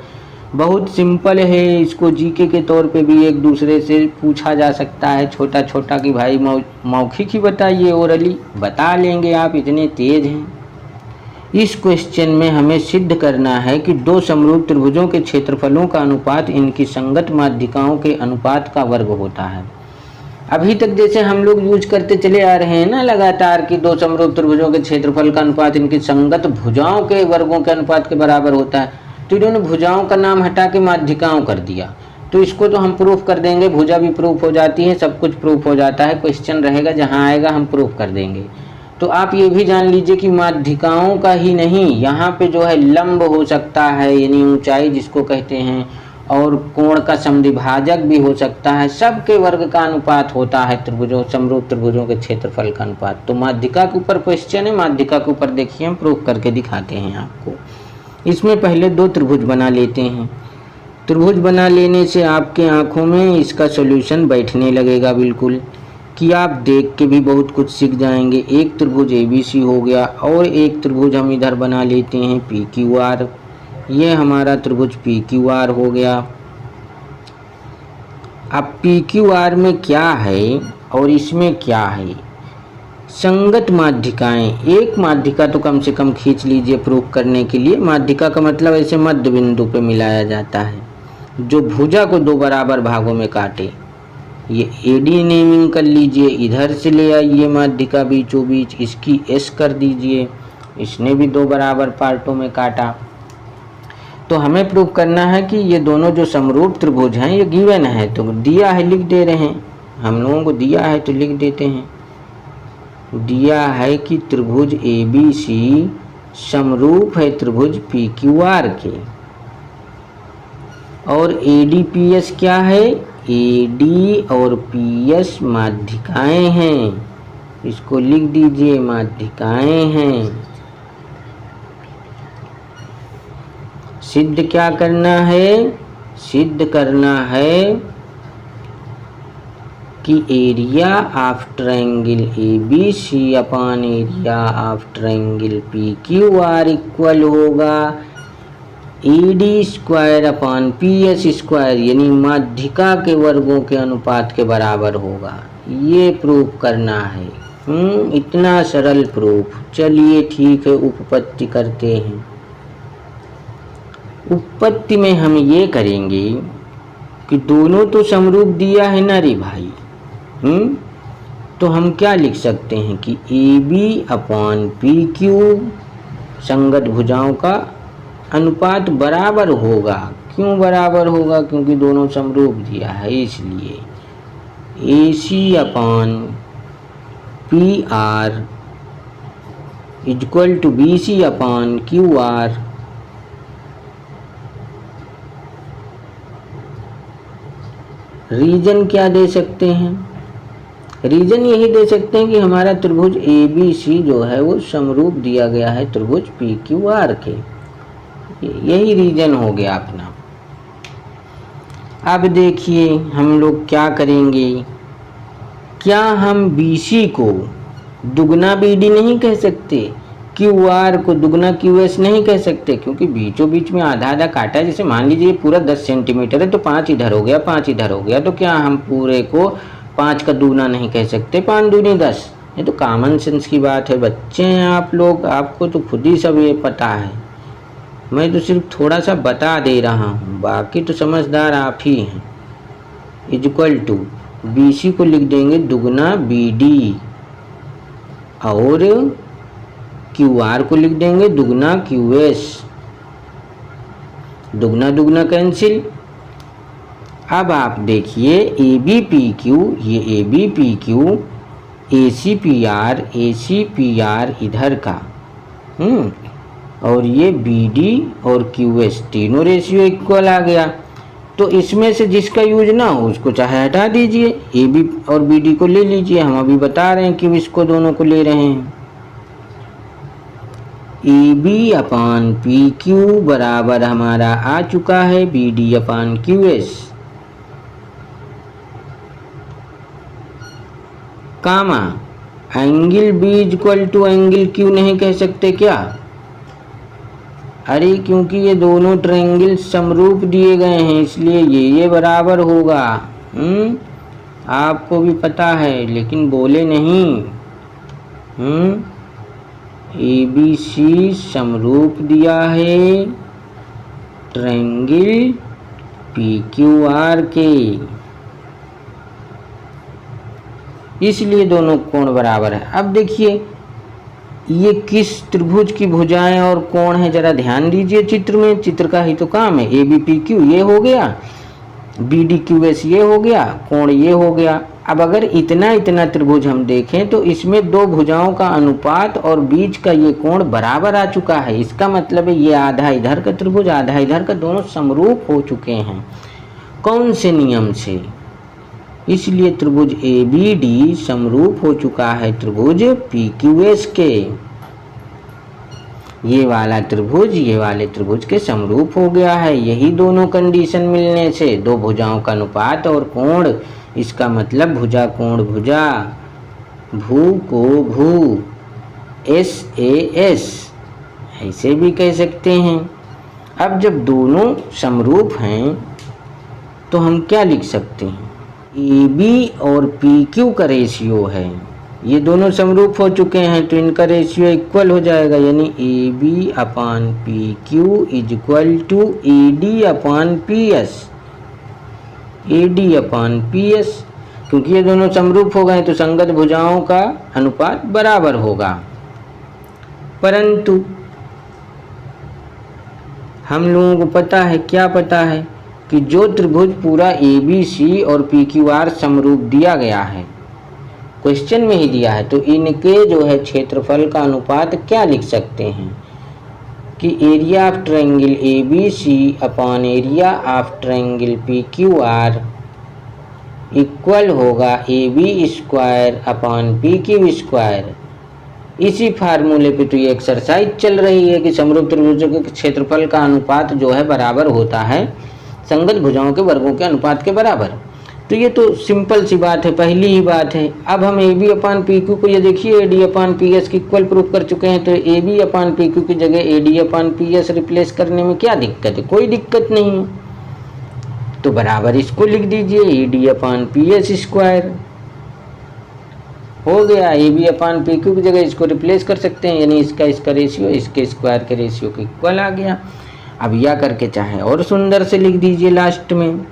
बहुत सिंपल है, इसको जीके के तौर पे भी एक दूसरे से पूछा जा सकता है छोटा छोटा कि भाई मौखिक ही बताइए, ओरली बता लेंगे आप, इतने तेज हैं। इस क्वेश्चन में हमें सिद्ध करना है कि दो समरूप त्रिभुजों के क्षेत्रफलों का अनुपात इनकी संगत माध्यिकाओं के अनुपात का वर्ग होता है। अभी तक जैसे हम लोग यूज करते चले आ रहे हैं ना लगातार कि दो समरूप त्रिभुजों के क्षेत्रफल का अनुपात इनकी संगत भुजाओं के वर्गों के अनुपात के बराबर होता है, तो इन्होंने भुजाओं का नाम हटा के माध्यिकाओं कर दिया। तो इसको तो हम प्रूफ कर देंगे, भुजा भी प्रूफ हो जाती है, सब कुछ प्रूफ हो जाता है। क्वेश्चन रहेगा जहाँ आएगा हम प्रूफ कर देंगे। तो आप ये भी जान लीजिए कि माध्यिकाओं का ही नहीं, यहाँ पे जो है लंब हो सकता है यानी ऊंचाई जिसको कहते हैं, और कोण का समद्विभाजक भी हो सकता है। सबके वर्ग का अनुपात होता है त्रिभुजों, समरूप त्रिभुजों के क्षेत्रफल का अनुपात। तो माध्यिका के ऊपर क्वेश्चन है, माध्यिका के ऊपर देखिए हम प्रूफ करके दिखाते हैं आपको। इसमें पहले दो त्रिभुज बना लेते हैं। त्रिभुज बना लेने से आपके आंखों में इसका सॉल्यूशन बैठने लगेगा बिल्कुल, कि आप देख के भी बहुत कुछ सीख जाएंगे। एक त्रिभुज ABC हो गया और एक त्रिभुज हम इधर बना लेते हैं PQR। ये हमारा त्रिभुज PQR हो गया। अब PQR में क्या है और इसमें क्या है, संगत माध्यिकाएं। एक माध्यिका तो कम से कम खींच लीजिए प्रूफ करने के लिए। माध्यिका का मतलब ऐसे मध्य बिंदु पे मिलाया जाता है जो भुजा को दो बराबर भागों में काटे। ये AD नेमिंग कर लीजिए, इधर से ले आइए माध्यिका बीचों बीच, इसकी S कर दीजिए, इसने भी दो बराबर पार्टों में काटा। तो हमें प्रूफ करना है कि ये दोनों जो समरूप त्रिभुज हैं ये गिवन है, तो दिया है लिख दे रहे हैं, हम लोगों को दिया है तो लिख देते हैं। दिया है कि त्रिभुज ABC समरूप है त्रिभुज PQR के, और ADPS क्या है, AD और PS माध्यिकाएं हैं, इसको लिख दीजिए माध्यिकाएं हैं। सिद्ध क्या करना है, सिद्ध करना है कि area of triangle ABC upon area of triangle PQR equal होगा AD square upon PS square, यानी माध्यिका के वर्गों के अनुपात के बराबर होगा। ये प्रूफ करना है। इतना सरल प्रूफ। चलिए ठीक है, उपपत्ति करते हैं। उपपत्ति में हम ये करेंगे कि दोनों तो समरूप दिया है ना रे भाई, तो हम क्या लिख सकते हैं कि AB अपॉन PQ संगत भुजाओं का अनुपात बराबर होगा। क्यों बराबर होगा, क्योंकि दोनों समरूप दिया है, इसलिए AC upon PR equal to BC upon QR। Reason क्या दे सकते हैं? रीजन यही दे सकते हैं कि हमारा त्रिभुज ABC जो है वो समरूप दिया गया है त्रिभुज PQR के। यही रीजन हो गया अपना। अब देखिए हम लोग क्या करेंगे, क्या हम BC को दुगना BD नहीं कह सकते, QR को दुगना QS नहीं कह सकते, क्योंकि बीचों बीच में आधा आधा काटा है। जैसे मान लीजिए पूरा 10 सेंटीमीटर है तो 5 इधर हो गया 5 इधर हो गया, तो क्या हम पूरे को 5 का दुगना नहीं कह सकते, 5 दूनी 10। ये तो कॉमन सेंस की बात है। बच्चे हैं आप लोग, आपको तो खुद ही सब ये पता है, मैं तो सिर्फ थोड़ा सा बता दे रहा हूँ, बाकी तो समझदार आप ही हैं। इक्वल टू BC को लिख देंगे दुगना BD और QR को लिख देंगे दुगना QS। दुगना दुगना कैंसिल। अब आप देखिए ABPQ, ये ABPQ, ACPR इधर का, और ये BD और QS तीनों रेशियो इक्वल आ गया। तो इसमें से जिसका यूज ना हो उसको चाहे हटा दीजिए, AB और BD को ले लीजिए। हम अभी बता रहे हैं कि इसको दोनों को ले रहे हैं। AB अपॉन PQ बराबर हमारा आ चुका है BD upon QS, comma angle B equal to angle Q नहीं कह सकते क्या? अरे क्योंकि ये दोनों ट्रायंगल समरूप दिए गए हैं, इसलिए ये बराबर होगा। आपको भी पता है लेकिन बोले नहीं। ABC समरूप दिया है ट्रायंगल PQR के, इसलिए दोनों कोण बराबर है। अब देखिए ये किस त्रिभुज की भुजाएं और कोण है, जरा ध्यान दीजिए चित्र में। चित्र का ही तो काम है। ABPQ ये हो गया, BDQS ये हो गया, कोण ये हो गया। अब अगर इतना इतना त्रिभुज हम देखें तो इसमें दो भुजाओं का अनुपात और बीच का ये कोण बराबर आ चुका है। इसका मतलब है ये आधा इधर का त्रिभुज आधा इधर का, दोनों समरूप हो चुके हैं। कौन से नियम से? इसलिए त्रिभुज ABD समरूप हो चुका है त्रिभुज PQS के। ये वाला त्रिभुज ये वाले त्रिभुज के समरूप हो गया है। यही दोनों कंडीशन मिलने से, दो भुजाओं का अनुपात और कोण, इसका मतलब भुजा कोण भुजा, भू को भू, SAS ऐसे भी कह सकते हैं। अब जब दोनों समरूप हैं तो हम क्या लिख सकते हैं? AB और PQ का रेशियो है, ये दोनों समरूप हो चुके हैं तो इनका रेशियो इक्वल हो जाएगा, यानी AB upon PQ is equal to AD upon PS। AD upon PS, क्योंकि ये दोनों समरूप हो गए तो संगत भुजाओं का अनुपात बराबर होगा। परंतु हम लोगों को पता है, क्या पता है, कि जो त्रिभुज पूरा ABC और PQR समरूप दिया गया है, क्वेश्चन में ही दिया है, तो इनके जो है क्षेत्रफल का अनुपात क्या लिख सकते हैं कि area of triangle ABC upon area of triangle PQR equal होगा AB square upon PQ square. इसी फार्मूले पे तो ये एक्सरसाइज चल रही है कि समरूप त्रिभुजों के क्षेत्रफल का अनुपात जो है बराबर होता है संगत भुजाओं के वर्गों के अनुपात के बराबर। तो ये तो सिंपल सी बात है, पहली ही बात है। अब हम AB अपान PQ को, ये देखिए AD अपान PS की इक्वल प्रूफ कर चुके हैं, तो AB अपान PQ की जगह AD अपान PS रिप्लेस करने में क्या दिक्कत है? कोई दिक्कत नहीं है। तो बराबर इसको लिख दीजिए AD अपान PS स्क्वायर हो गया। AB अपान PQ की जगह इसको रिप्लेस कर सकते हैं, यानी इसका रेशियो इसके स्क्वायर के रेशियो के इक्वल आ गया। अब या करके चाहे और सुंदर से लिख दीजिए लास्ट में,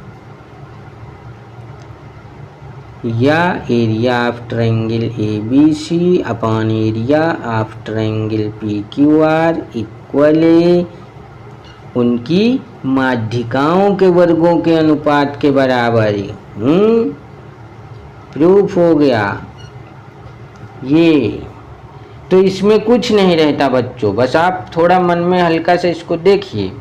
या area of triangle ABC upon area of triangle PQR equal उनकी माध्यिकाओं के वर्गों के अनुपात के बराबर। प्रूफ हो गया। ये तो इसमें कुछ नहीं रहता बच्चों, बस आप थोड़ा मन में हल्का से इसको देखिए।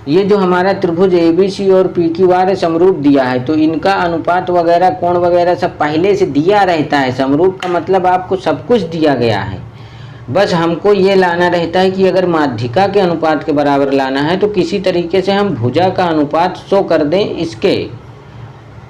ये जो हमारा त्रिभुज ABC और PQR समरूप दिया है, तो इनका अनुपात वगैरह कोण वगैरह सब पहले से दिया रहता है। समरूप का मतलब आपको सब कुछ दिया गया है, बस हमको ये लाना रहता है कि अगर माध्यिका के अनुपात के बराबर लाना है तो किसी तरीके से हम भुजा का अनुपात शो कर दें इसके।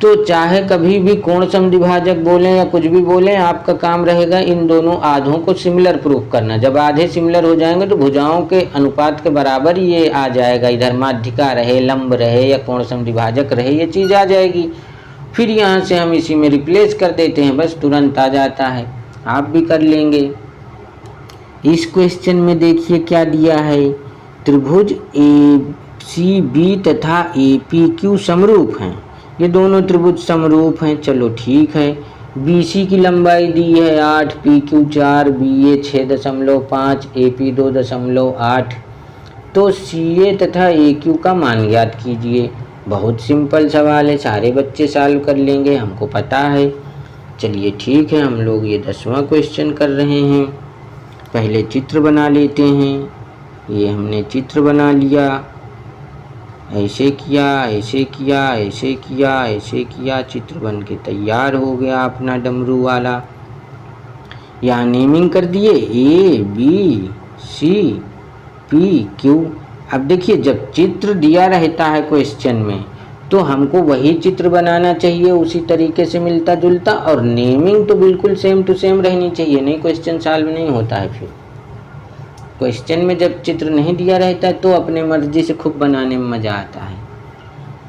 तो चाहे कभी भी कोण समद्विभाजक बोलें या कुछ भी बोलें, आपका काम रहेगा इन दोनों आधों को सिमिलर प्रूफ करना। जब आधे सिमिलर हो जाएंगे तो भुजाओं के अनुपात के बराबर ये आ जाएगा, इधर माध्यिका रहे, लंब रहे या कोण समद्विभाजक रहे, ये चीज़ आ जाएगी। फिर यहाँ से हम इसी में रिप्लेस कर देते हैं, बस तुरंत आ जाता है। आप भी कर लेंगे। इस क्वेश्चन में देखिए क्या दिया है, त्रिभुज ACB तथा APQ समरूप हैं। ये दोनों त्रिभुज समरूप हैं, चलो ठीक है। BC की लंबाई दी है 8, PQ 4, BA 6.5, AP 2.8। तो CA तथा AQ का मान ज्ञात कीजिए। बहुत सिंपल सवाल है, सारे बच्चे सॉल्व कर लेंगे, हमको पता है। चलिए ठीक है, हम लोग ये 10वां क्वेश्चन कर रहे हैं। पहले चित्र बना लेते हैं। ये हमने चित्र बना लिया, ऐसे किया, ऐसे किया, ऐसे किया, ऐसे किया, चित्र बन के तैयार हो गया अपना डमरू वाला। यहाँ नेमिंग कर दिए ABCPQ। अब देखिए, जब चित्र दिया रहता है क्वेश्चन में तो हमको वही चित्र बनाना चाहिए उसी तरीके से मिलता जुलता, और नेमिंग तो बिल्कुल सेम टू सेम रहनी चाहिए, नहीं क्वेश्चन सॉल्व नहीं होता है। फिर क्वेश्चन में जब चित्र नहीं दिया रहता है तो अपने मर्जी से खूब बनाने में मज़ा आता है।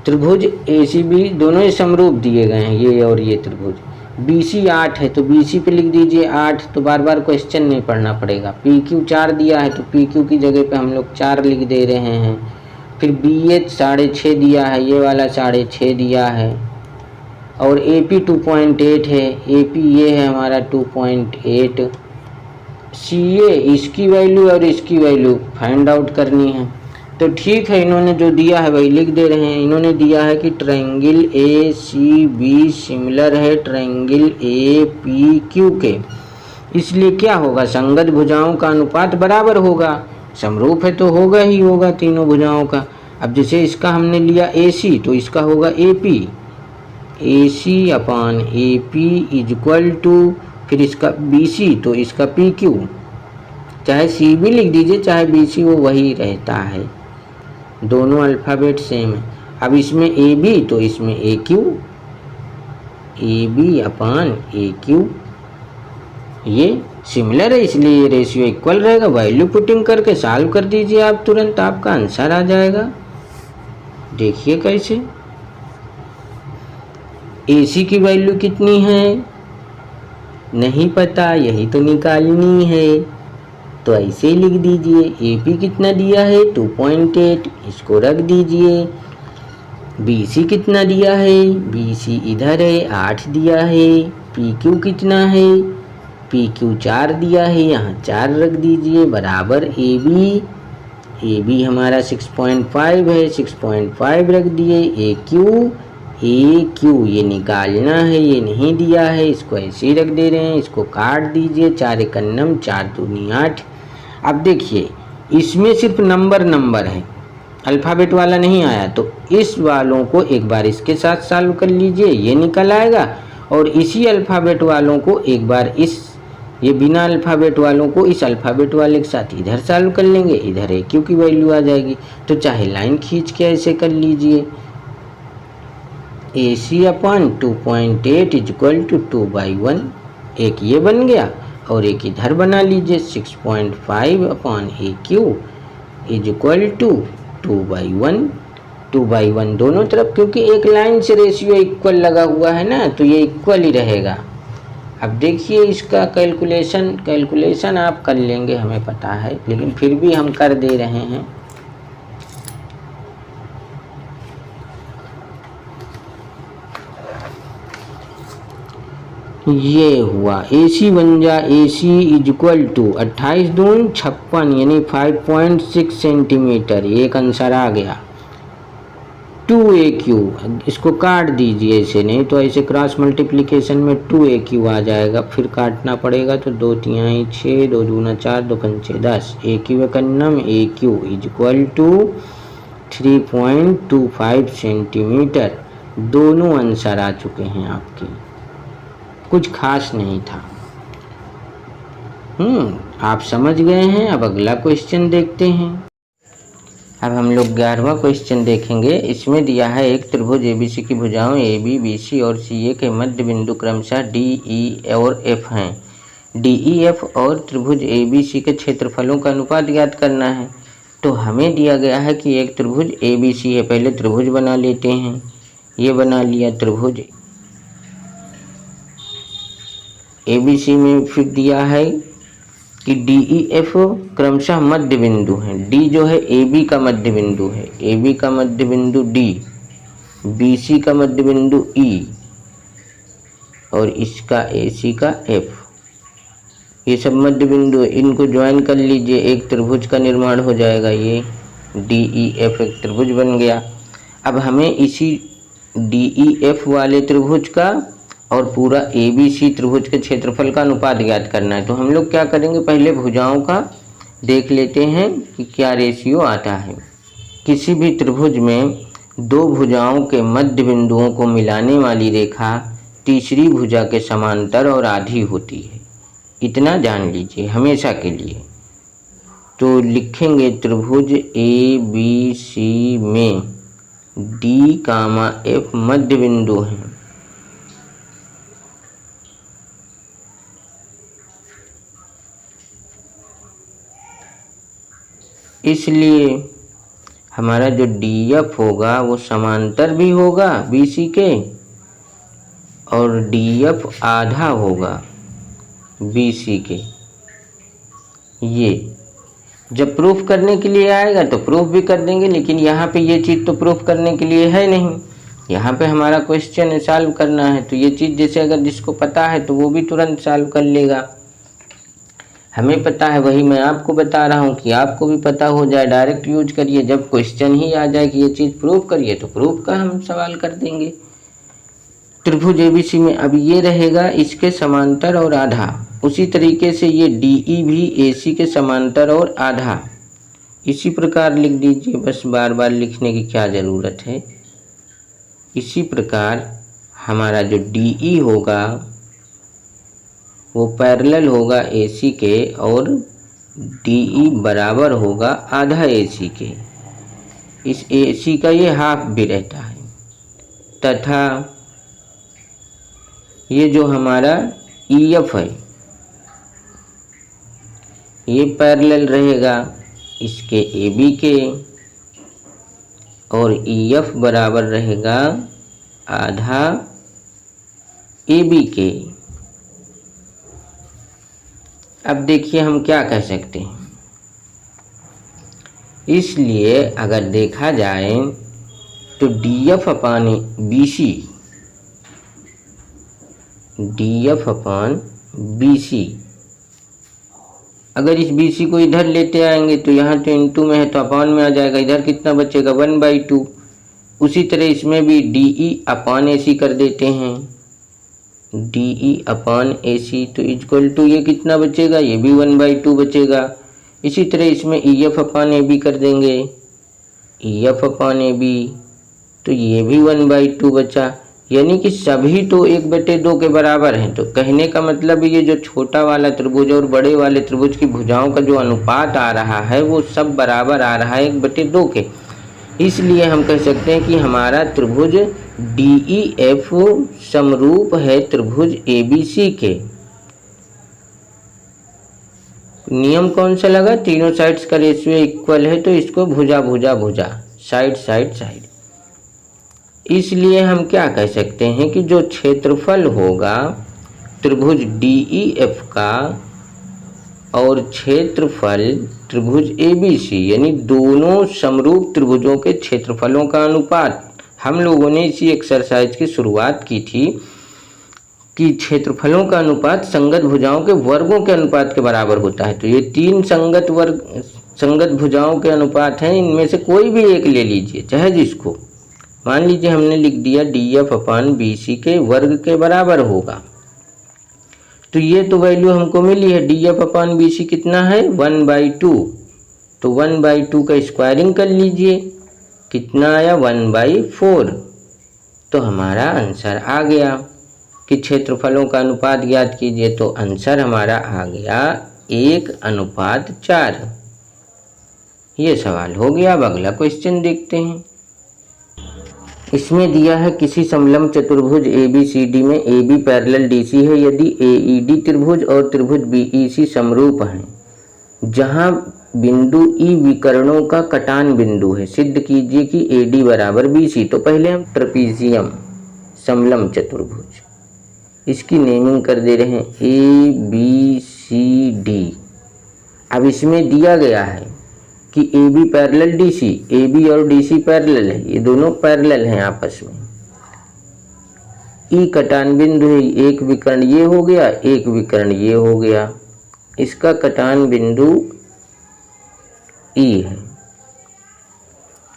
त्रिभुज ACB दोनों ही समरूप दिए गए हैं, ये और ये त्रिभुज। BC 8 है तो BC पे लिख दीजिए 8, तो बार बार क्वेश्चन नहीं पढ़ना पड़ेगा। PQ 4 दिया है तो PQ की जगह पे हम लोग 4 लिख दे रहे हैं। फिर BH 6.5 दिया है, ये वाला 6.5 दिया है। और AP 2.8 है, AP ये है हमारा 2.8। CA इसकी वैल्यू और इसकी वैल्यू फाइंड आउट करनी है। तो ठीक है, इन्होंने जो दिया है वही लिख दे रहे हैं। इन्होंने दिया है कि ट्रायंगल ACB सिमिलर है ट्रायंगल APQ के, इसलिए क्या होगा, संगत भुजाओं का अनुपात बराबर होगा। समरूप है तो होगा ही होगा तीनों भुजाओं का। अब जैसे इसका हमने लिया AC तो इसका होगा AP, AC/AP इक्वल टू, फिर इसका BC तो इसका PQ, चाहे CB लिख दीजिए चाहे BC, वो वही रहता है, दोनों अल्फ़ाबेट सेम है। अब इसमें AB तो इसमें AQ, AB/AQ, ये सिमिलर है इसलिए ये रेशियो इक्वल रहेगा। वैल्यू पुटिंग करके सॉल्व कर दीजिए आप, तुरंत आपका आंसर आ जाएगा। देखिए कैसे, AC की वैल्यू कितनी है नहीं पता, यही तो निकालनी है, तो ऐसे ही लिख दीजिए। AP कितना दिया है 2.8, इसको रख दीजिए। BC कितना दिया है, BC इधर है 8 दिया है। PQ कितना है, PQ 4 दिया है, यहाँ 4 रख दीजिए, बराबर AB हमारा 6.5 है, 6.5 रख दिए। AQ ये निकालना है, ये नहीं दिया है, इसको ऐसे ही रख दे रहे हैं, इसको काट दीजिए। 4 एकन्नम 4 दूनी 8। अब देखिए, इसमें सिर्फ नंबर है, अल्फ़ाबेट वाला नहीं आया, तो इस वालों को एक बार इसके साथ सॉल्व कर लीजिए, ये निकल आएगा। और इसी अल्फ़ाबेट वालों को एक बार ये बिना अल्फ़ाबेट वालों को इस अल्फ़ाबेट वाले के साथ इधर सॉल्व कर लेंगे, इधर AQ की वैल्यू आ जाएगी। तो चाहे लाइन खींच के ऐसे कर लीजिए, AC/2.8 इक्वल टू 2/1, एक ये बन गया और एक इधर बना लीजिए 6.5/AQ इक्वल टू 2/1, 2/1 दोनों तरफ, क्योंकि एक लाइन से रेशियो इक्वल लगा हुआ है ना, तो ये इक्वल ही रहेगा। अब देखिए इसका कैलकुलेशन आप कर लेंगे, हमें पता है, लेकिन फिर भी हम कर दे रहे हैं। ये हुआ AC बन जा, AC इक्वल टू 28 दून 56 यानी 5.6 सेंटीमीटर, एक आंसर आ गया। 2AQ, इसको काट दीजिए, ऐसे नहीं तो ऐसे क्रॉस मल्टीप्लिकेशन में 2AQ आ जाएगा, फिर काटना पड़ेगा। तो 2 तिहाई 6, 2 दूना 4, 2 पंचे 10, AQ कन्नम AQ is equal to 3.25 centimetre. दोनों आंसर आ चुके हैं आपके, कुछ खास नहीं था। आप समझ गए हैं। अब अगला क्वेश्चन देखते हैं। अब हम लोग 11वां क्वेश्चन देखेंगे। इसमें दिया है एक त्रिभुज एबीसी की भुजाओं AB, BC और CA के मध्य बिंदु क्रमशः DE और F हैं। DEF और त्रिभुज ABC के क्षेत्रफलों का अनुपात ज्ञात करना है। तो हमें दिया गया है कि एक त्रिभुज ABC है। पहले त्रिभुज बना लेते हैं। ये बना लिया त्रिभुज ABC में। फिर दिया है कि DEF क्रमशः मध्य बिंदु है। D जो है AB का मध्य बिंदु है, AB का मध्य बिंदु D, BC का मध्य बिंदु E और इसका AC का F। ये सब मध्य बिंदु है, इनको ज्वाइन कर लीजिए, एक त्रिभुज का निर्माण हो जाएगा। ये DEF एक त्रिभुज बन गया। अब हमें इसी DEF वाले त्रिभुज का और पूरा ABC त्रिभुज के क्षेत्रफल का अनुपात ज्ञात करना है। तो हम लोग क्या करेंगे, पहले भुजाओं का देख लेते हैं कि क्या रेशियो आता है। किसी भी त्रिभुज में दो भुजाओं के मध्य बिंदुओं को मिलाने वाली रेखा तीसरी भुजा के समांतर और आधी होती है। इतना जान लीजिए हमेशा के लिए। तो लिखेंगे त्रिभुज ABC में D, F मध्य बिंदु हैं। इसलिए हमारा जो DF होगा वो समांतर भी होगा BC के और DF आधा होगा BC के। ये जब प्रूफ करने के लिए आएगा तो प्रूफ भी कर देंगे, लेकिन यहाँ पे ये चीज़ तो प्रूफ करने के लिए है नहीं। यहाँ पे हमारा क्वेश्चन सॉल्व करना है। तो ये चीज़ जैसे अगर जिसको पता है तो वो भी तुरंत सॉल्व कर लेगा। हमें पता है वही मैं आपको बता रहा हूँ कि आपको भी पता हो जाए। डायरेक्ट यूज करिए, जब क्वेश्चन ही आ जाए कि ये चीज़ प्रूफ करिए तो प्रूफ का हम सवाल कर देंगे। त्रिभुज ABC में अब ये रहेगा इसके समांतर और आधा। उसी तरीके से ये DE भी AC के समांतर और आधा। इसी प्रकार लिख दीजिए, बस बार बार लिखने की क्या ज़रूरत है। इसी प्रकार हमारा जो DE होगा वो पैरेलल होगा AC के और DE बराबर होगा आधा AC के। इस AC का ये हाफ भी रहता है, तथा ये जो हमारा EF है ये पैरेलल रहेगा इसके AB के और EF बराबर रहेगा आधा AB के। अब देखिए हम क्या कह सकते हैं। इसलिए अगर देखा जाए तो DF अपान BC, DF अपान BC, अगर इस BC को इधर लेते आएंगे तो यहाँ तो इनटू में है तो अपान में आ जाएगा, इधर कितना बचेगा 1/2। उसी तरह इसमें भी DE अपान AC कर देते हैं, DE अपान AC, तो इक्वल टू ये कितना बचेगा, ये भी 1/2 बचेगा। इसी तरह इसमें EF अपान AB कर देंगे, EF अपान AB, तो ये भी 1/2 बचा। यानी कि सभी तो 1/2 के बराबर हैं। तो कहने का मतलब ये जो छोटा वाला त्रिभुज और बड़े वाले त्रिभुज की भुजाओं का जो अनुपात आ रहा है वो सब बराबर आ रहा है 1/2 के। इसलिए हम कह सकते हैं कि हमारा त्रिभुज DEF समरूप है त्रिभुज ABC के। नियम कौन सा लगा, तीनों साइड्स का रेशियो इक्वल है तो इसको भुजा भुजा भुजा, साइड साइड साइड। इसलिए हम क्या कह सकते हैं कि जो क्षेत्रफल होगा त्रिभुज DEF का और क्षेत्रफल त्रिभुज ABC, यानी दोनों समरूप त्रिभुजों के क्षेत्रफलों का अनुपात, हम लोगों ने इसी एक्सरसाइज की शुरुआत की थी कि क्षेत्रफलों का अनुपात संगत भुजाओं के वर्गों के अनुपात के बराबर होता है। तो ये 3 संगत भुजाओं के अनुपात हैं, इनमें से कोई भी एक ले लीजिए चाहे जिसको, मान लीजिए हमने लिख दिया DF/BC के वर्ग के बराबर होगा, तो ये तो वैल्यू हमको मिली है। DF/BC कितना है 1/2, तो 1/2 का स्क्वायरिंग कर लीजिए, कितना आया 1/4। तो हमारा आंसर आ गया कि क्षेत्रफलों का अनुपात ज्ञात कीजिए, तो आंसर हमारा आ गया 1:4। ये सवाल हो गया। अब अगला क्वेश्चन देखते हैं। इसमें दिया है किसी समलंब चतुर्भुज ABCD में AB पैरेलल DC है यदि AED त्रिभुज और त्रिभुज BEC समरूप हैं, जहां बिंदु E विकर्णों का कटान बिंदु है, सिद्ध कीजिए कि AD बराबर BC। तो पहले हम ट्रेपीजियम समलंब चतुर्भुज, इसकी नेमिंग कर दे रहे हैं ABCD। अब इसमें दिया गया है कि AB पैरेलल DC, AB और DC पैरेलल है, ये दोनों पैरेलल हैं आपस में। E कटान बिंदु है, एक विकर्ण ये हो गया, एक विकर्ण ये हो गया, इसका कटान बिंदु E है।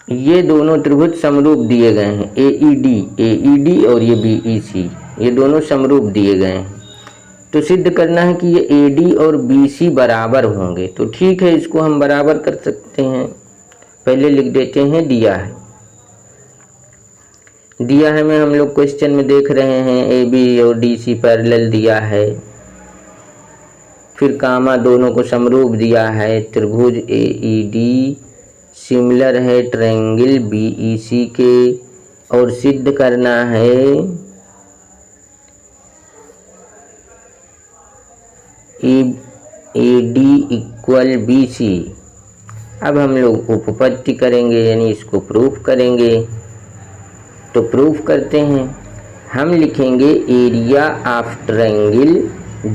ये दोनों त्रिभुज समरूप दिए गए हैं, AED और ये BEC, ये दोनों समरूप दिए गए हैं। तो सिद्ध करना है कि ये AD और BC बराबर होंगे। तो ठीक है, इसको हम बराबर कर सकते हैं। पहले लिख देते हैं दिया है में हम लोग क्वेश्चन में देख रहे हैं AB और DC पैरेलल दिया है, फिर कामा दोनों को समरूप दिया है, त्रिभुज AED सिमिलर है ट्रायंगल BEC के, और सिद्ध करना है AD इक्वल BC। अब हम लोग उपपत्ति करेंगे, यानी इसको प्रूफ करेंगे। तो प्रूफ करते हैं, हम लिखेंगे एरिया ऑफ ट्रायंगल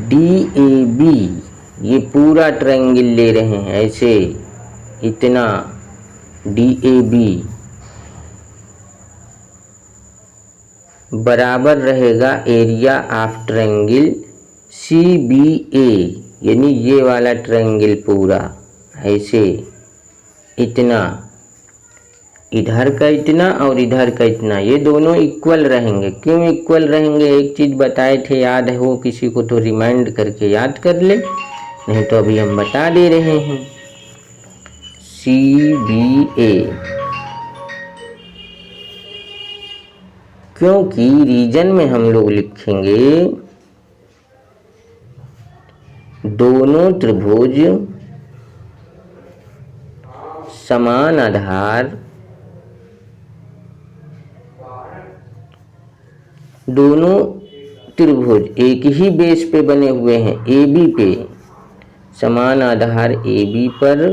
DAB, ये पूरा ट्रायंगल ले रहे हैं ऐसे, इतना DAB बराबर रहेगा एरिया ऑफ ट्रायंगल CBA, यानी ये वाला ट्रायंगल पूरा ऐसे, इतना, इधर का इतना और इधर का इतना, ये दोनों इक्वल रहेंगे। क्यों इक्वल रहेंगे? एक चीज़ बताए थे, याद हो किसी को तो रिमाइंड करके याद कर ले, नहीं तो अभी हम बता दे रहे हैं। CBA, क्योंकि रीजन में हम लोग लिखेंगे दोनों त्रिभुज समान आधार, दोनों त्रिभुज एक ही बेस पे बने हुए हैं, AB पे, समान आधार AB पर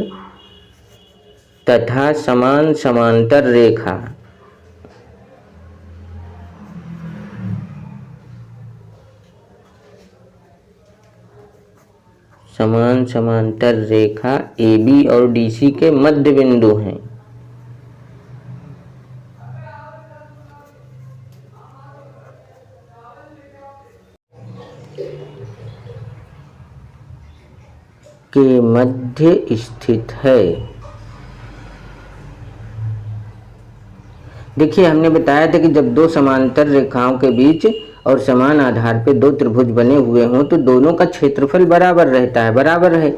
तथा समान समांतर रेखा समान समांतर रेखा AB और DC के मध्य बिंदु हैं। के मध्य स्थित है। देखिए, हमने बताया था कि जब दो समांतर रेखाओं के बीच और समान आधार पे दो त्रिभुज बने हुए हों तो दोनों का क्षेत्रफल बराबर रहता है, बराबर है।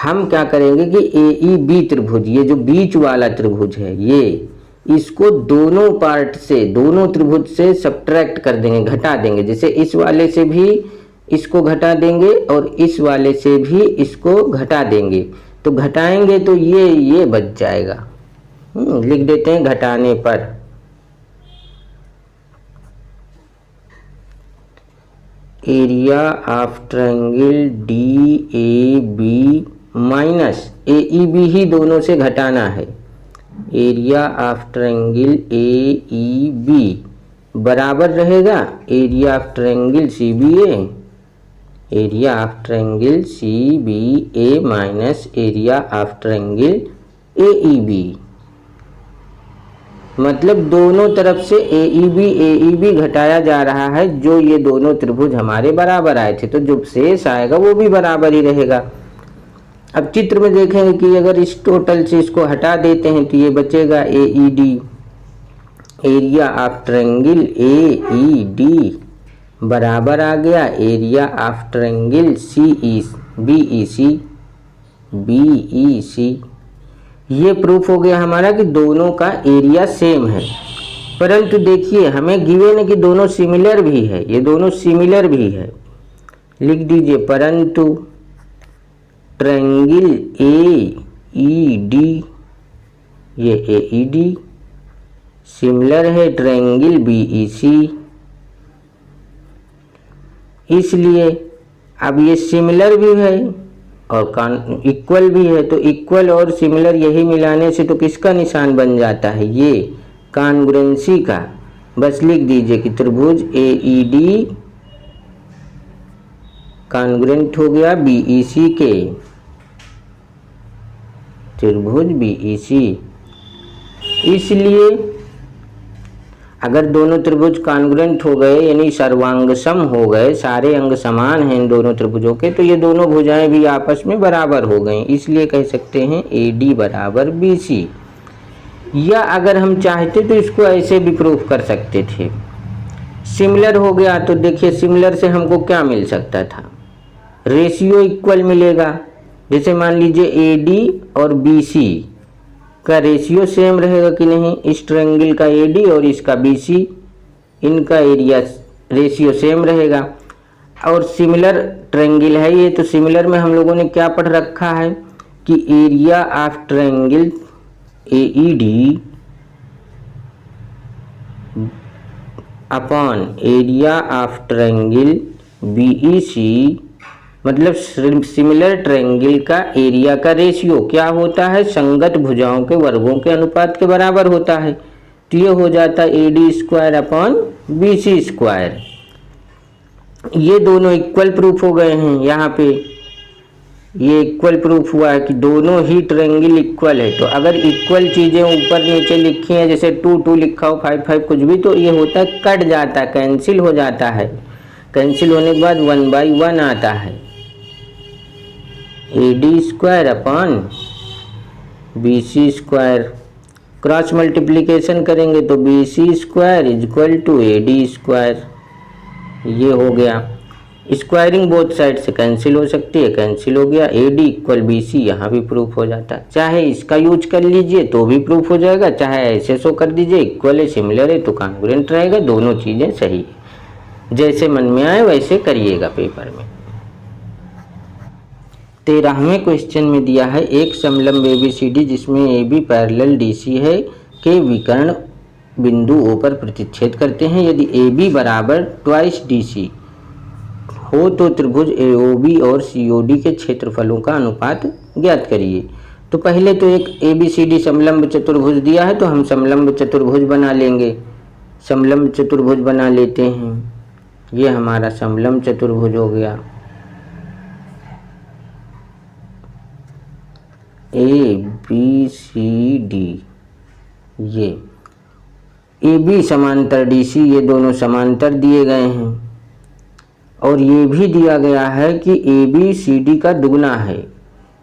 हम क्या करेंगे कि AEB त्रिभुज, ये जो बीच वाला त्रिभुज है, ये इसको दोनों पार्ट से, दोनों त्रिभुज से सब्ट्रैक्ट कर देंगे, घटा देंगे। जैसे इस वाले से भी इसको घटा देंगे और इस वाले से भी इसको घटा देंगे। तो घटाएंगे तो ये बच जाएगा। लिख देते हैं घटाने पर। Area of triangle DAB minus AEB ही दोनों से घटाना है। एरिया ऑफ ट्रायंगल AEB बराबर रहेगा area of triangle CBA, area of triangle CBA minus area of triangle AEB। मतलब दोनों तरफ से AEB घटाया जा रहा है, जो ये दोनों त्रिभुज हमारे बराबर आए थे, तो जो शेष आएगा वो भी बराबर ही रहेगा। अब चित्र में देखेंगे कि अगर इस टोटल से इसको हटा देते हैं तो ये बचेगा AED। Area of triangle A E D बराबर आ गया area of triangle B E C. ये प्रूफ हो गया हमारा कि दोनों का एरिया सेम है। परंतु देखिए हमें गिवन है कि दोनों सिमिलर भी है, ये दोनों सिमिलर भी है। लिख दीजिए परंतु ट्रायंगल ए ई डी, ये ए ई डी सिमिलर है ट्रायंगल बी ई सी। इसलिए अब ये सिमिलर भी है और इक्वल भी है, तो इक्वल और सिमिलर यही मिलाने से तो किसका निशान बन जाता है, ये कॉन्ग्रुएंसी का। बस लिख दीजिए कि त्रिभुज ए ई डी कॉन्ग्रुएंट हो गया बी ई सी के, त्रिभुज बी ई सी। इसलिए अगर दोनों त्रिभुज कॉन्ग्रुएंट हो गए यानी सर्वांग सम हो गए, सारे अंग समान हैं इन दोनों त्रिभुजों के, तो ये दोनों भुजाएं भी आपस में बराबर हो गई। इसलिए कह सकते हैं ए डी बराबर बी सी। या अगर हम चाहते तो इसको ऐसे भी प्रूफ कर सकते थे। सिमिलर हो गया तो देखिए सिमिलर से हमको क्या मिल सकता था, रेशियो इक्वल मिलेगा। जैसे मान लीजिए ए डी और बी सी का रेशियो सेम रहेगा कि नहीं, इस ट्रायंगल का ए डी और इसका बी सी, इनका एरिया रेशियो सेम रहेगा। और सिमिलर ट्रायंगल है ये, तो सिमिलर में हम लोगों ने क्या पढ़ रखा है कि area of triangle A E D upon area of triangle B E C, मतलब सिमिलर ट्रायंगल का एरिया का रेशियो क्या होता है, संगत भुजाओं के वर्गों के अनुपात के बराबर होता है। तो ये हो जाता है A D square upon B C square. ये दोनों इक्वल प्रूफ हो गए हैं। यहाँ पे ये इक्वल प्रूफ हुआ है कि दोनों ही ट्रायंगल इक्वल है। तो अगर इक्वल चीज़ें ऊपर नीचे लिखी हैं, जैसे 2 2 लिखा हो, 5 5 कुछ भी, तो ये होता है कट जाता है, कैंसिल हो जाता है। कैंसिल होने के बाद 1/1 आता है, A D square upon B C square. Cross multiplication करेंगे तो B C square is equal to A D square. ये हो गया। स्क्वायरिंग बोथ साइड से कैंसिल हो सकती है, कैंसिल हो गया। A D equal B C यहाँ भी प्रूफ हो जाता है। चाहे इसका यूज कर लीजिए तो भी प्रूफ हो जाएगा, चाहे ऐसे शो कर दीजिए इक्वल है सिमिलर है तो कॉन्ग्रुएंट रहेगा। दोनों चीज़ें सही है, जैसे मन में आए वैसे करिएगा पेपर में। 13वें क्वेश्चन में दिया है एक समलंब ABCD जिसमें AB पैरेलल DC है के विकर्ण बिंदु O पर प्रतिच्छेद करते हैं। यदि AB बराबर ट्वाइस DC हो तो त्रिभुज AOB और COD के क्षेत्रफलों का अनुपात ज्ञात करिए। तो पहले तो एक ABCD समलंब चतुर्भुज दिया है, तो हम समलंब चतुर्भुज बना लेंगे। समलंब चतुर्भुज बना लेते हैं। ये हमारा समलंब चतुर्भुज हो गया। ABCD, ये AB समांतर DC, ये दोनों समांतर दिए गए हैं। और ये भी दिया गया है कि AB CD का दुगना है,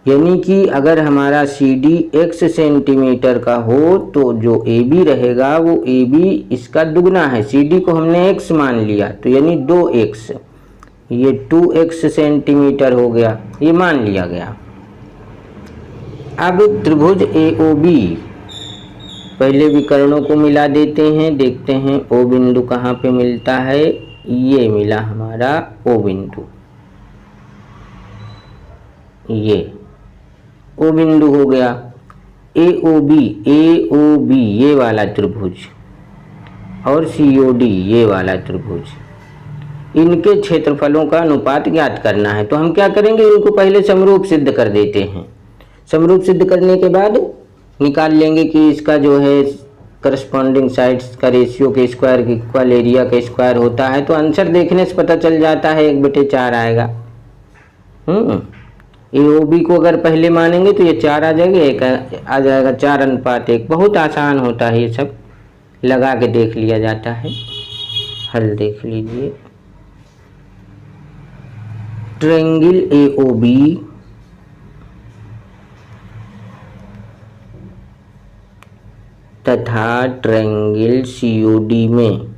यानी कि अगर हमारा CD x सेंटीमीटर का हो तो जो AB रहेगा वो AB इसका दुगना है। CD को हमने x मान लिया तो यानी 2x, ये 2x सेंटीमीटर हो गया, ये मान लिया गया। अब त्रिभुज AOB, पहले विकर्णों को मिला देते हैं, देखते हैं O बिंदु कहाँ पे मिलता है। ये मिला हमारा O बिंदु, ये O बिंदु हो गया। AOB ये वाला त्रिभुज और COD ये वाला त्रिभुज, इनके क्षेत्रफलों का अनुपात ज्ञात करना है। तो हम क्या करेंगे, इनको पहले समरूप सिद्ध कर देते हैं। समरूप सिद्ध करने के बाद निकाल लेंगे कि इसका जो है करस्पॉन्डिंग साइड्स का रेशियो के स्क्वायर के इक्वल एरिया का स्क्वायर होता है। तो आंसर देखने से पता चल जाता है 1/4 आएगा। AOB को अगर पहले मानेंगे तो ये 4 आ जाएगा, एक आ जाएगा 4:1। बहुत आसान होता है, ये सब लगा के देख लिया जाता है। हल देख लीजिए। ट्रायंगल AOB तथा ट्रायंगल COD में।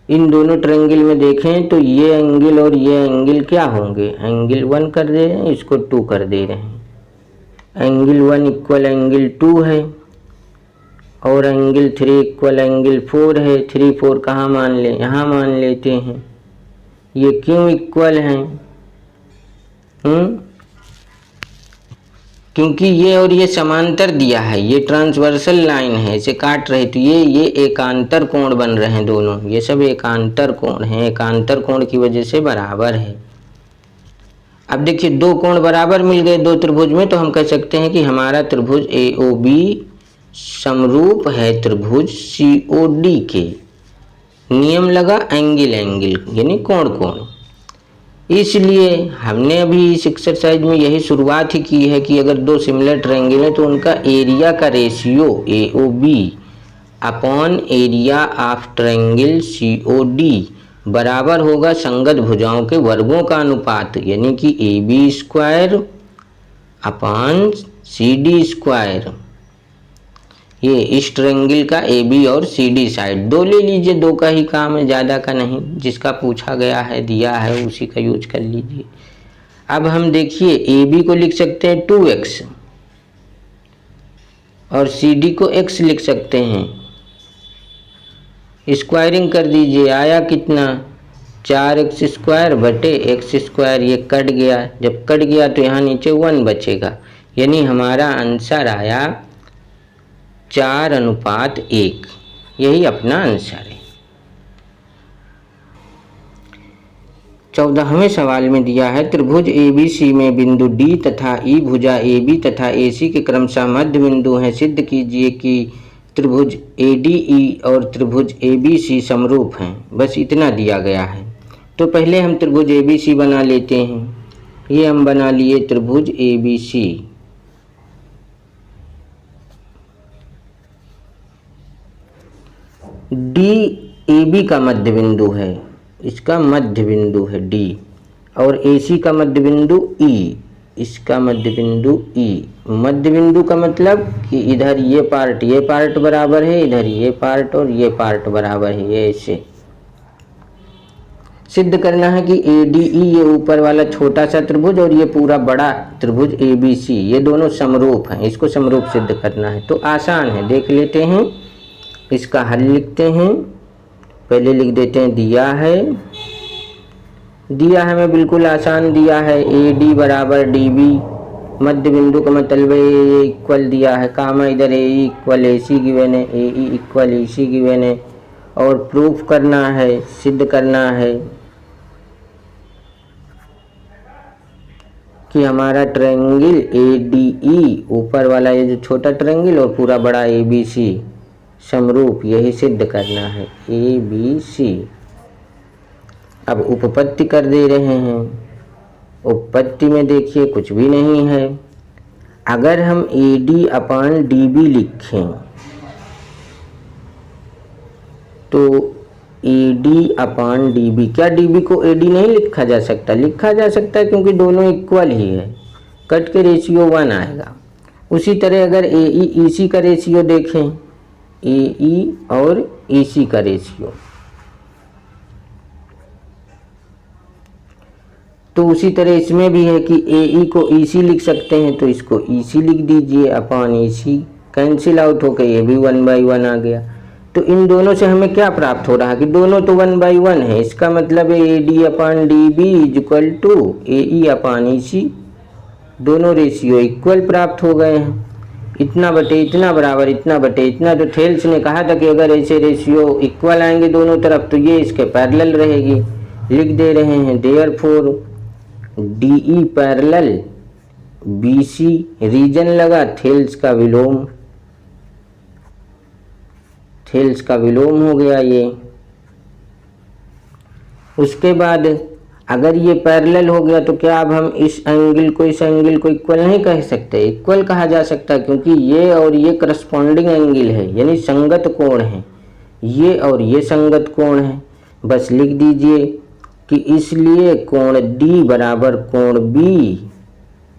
इन दोनों ट्रायंगल में देखें तो ये एंगल और ये एंगल क्या होंगे, एंगल 1 कर दे रहे हैं, इसको 2 कर दे रहे हैं। एंगल 1 इक्वल एंगल 2 है और एंगल 3 इक्वल एंगल 4 है। 3 4 कहाँ मान लें, यहाँ मान लेते हैं। ये क्यों इक्वल हैं? क्योंकि ये और ये समांतर दिया है, ये ट्रांसवर्सल लाइन है, इसे काट रहे तो ये एकांतर कोण बन रहे हैं दोनों। ये सब एकांतर कोण हैं, एकांतर कोण की वजह से बराबर है। अब देखिए दो कोण बराबर मिल गए दो त्रिभुज में, तो हम कह सकते हैं कि हमारा त्रिभुज AOB समरूप है त्रिभुज COD के। नियम लगा एंगल एंगल यानी कोण कोण। इसलिए हमने अभी इस एक्सरसाइज में यही शुरुआत ही की है कि अगर दो सिमिलर ट्रायंगल हैं तो उनका एरिया का ratio AOB upon area of triangle COD बराबर होगा संगत भुजाओं के वर्गों का अनुपात, यानी कि AB square upon CD square. ये इस ट्रायंगल का AB और CD साइड दो ले लीजिए, दो का ही काम है, ज़्यादा का नहीं। जिसका पूछा गया है दिया है उसी का यूज कर लीजिए। अब हम देखिए AB को लिख सकते हैं 2x और CD को x लिख सकते हैं। स्क्वायरिंग कर दीजिए, आया कितना 4x स्क्वायर बटे x स्क्वायर। ये कट गया, जब कट गया तो यहाँ नीचे 1 बचेगा, यानी हमारा आंसर आया 4:1। यही अपना आंसर है। 14वें सवाल में दिया है त्रिभुज ABC में बिंदु D तथा E भुजा AB तथा AC के क्रमशः मध्य बिंदु हैं। सिद्ध कीजिए कि त्रिभुज ADE और त्रिभुज ABC समरूप हैं। बस इतना दिया गया है। तो पहले हम त्रिभुज ABC बना लेते हैं। ये हम बना लिए त्रिभुज ABC। DAB का मध्य बिंदु है, इसका मध्य बिंदु है D, और AC का मध्य बिंदु E, इसका मध्य बिंदु E। मध्य बिंदु का मतलब कि इधर ये पार्ट बराबर है, इधर ये पार्ट और ये पार्ट बराबर है। ये ऐसे सिद्ध करना है कि ADE ये ऊपर वाला छोटा सा त्रिभुज और ये पूरा बड़ा त्रिभुज ABC ये दोनों समरूप हैं। इसको समरूप सिद्ध करना है। तो आसान है, देख लेते हैं। इसका हल लिखते हैं। पहले लिख देते हैं दिया है हमें बिल्कुल आसान दिया है। AD बराबर DB, मध्य बिंदु का मतलब है इक्वल दिया है, कामा इधर AE इक्वल AC गिवन है, AE इक्वल EC गिवन है। और प्रूफ करना है, सिद्ध करना है कि हमारा ट्रायंगल ADE ऊपर वाला ये जो छोटा ट्रायंगल और पूरा बड़ा ABC समरूप, यही सिद्ध करना है ABC। अब उपपत्ति कर दे रहे हैं। उपपत्ति में देखिए कुछ भी नहीं है। अगर हम AD अपॉन DB लिखें तो AD अपॉन DB, क्या DB को AD नहीं लिखा जा सकता? लिखा जा सकता है क्योंकि दोनों इक्वल ही है, कट के रेशियो 1 आएगा। उसी तरह अगर AE EC का रेशियो देखें, AE और EC का रेशियो, तो उसी तरह इसमें भी है कि AE को EC लिख सकते हैं, तो इसको EC लिख दीजिए अपॉन EC, कैंसिल आउट होकर ये भी 1/1 आ गया। तो इन दोनों से हमें क्या प्राप्त हो रहा है कि दोनों तो 1/1 है। इसका मतलब है AD upon DB is equal to AE upon EC, दोनों रेशियो इक्वल प्राप्त हो गए हैं। इतना बटे इतना बराबर इतना बटे इतना। तो थेल्स ने कहा था कि अगर ऐसे रेशियो इक्वल आएंगे दोनों तरफ तो ये इसके पैरेलल रहेगी। लिख दे रहे हैं therefore DE parallel BC, reason लगा थेल्स का विलोम हो गया ये। उसके बाद अगर ये पैरेलल हो गया तो क्या अब हम इस एंगल को इक्वल नहीं कह सकते? इक्वल कहा जा सकता है क्योंकि ये और ये करस्पॉन्डिंग एंगल है, यानी संगत कोण है। ये और ये संगत कोण है। बस लिख दीजिए कि इसलिए कोण D बराबर कोण B,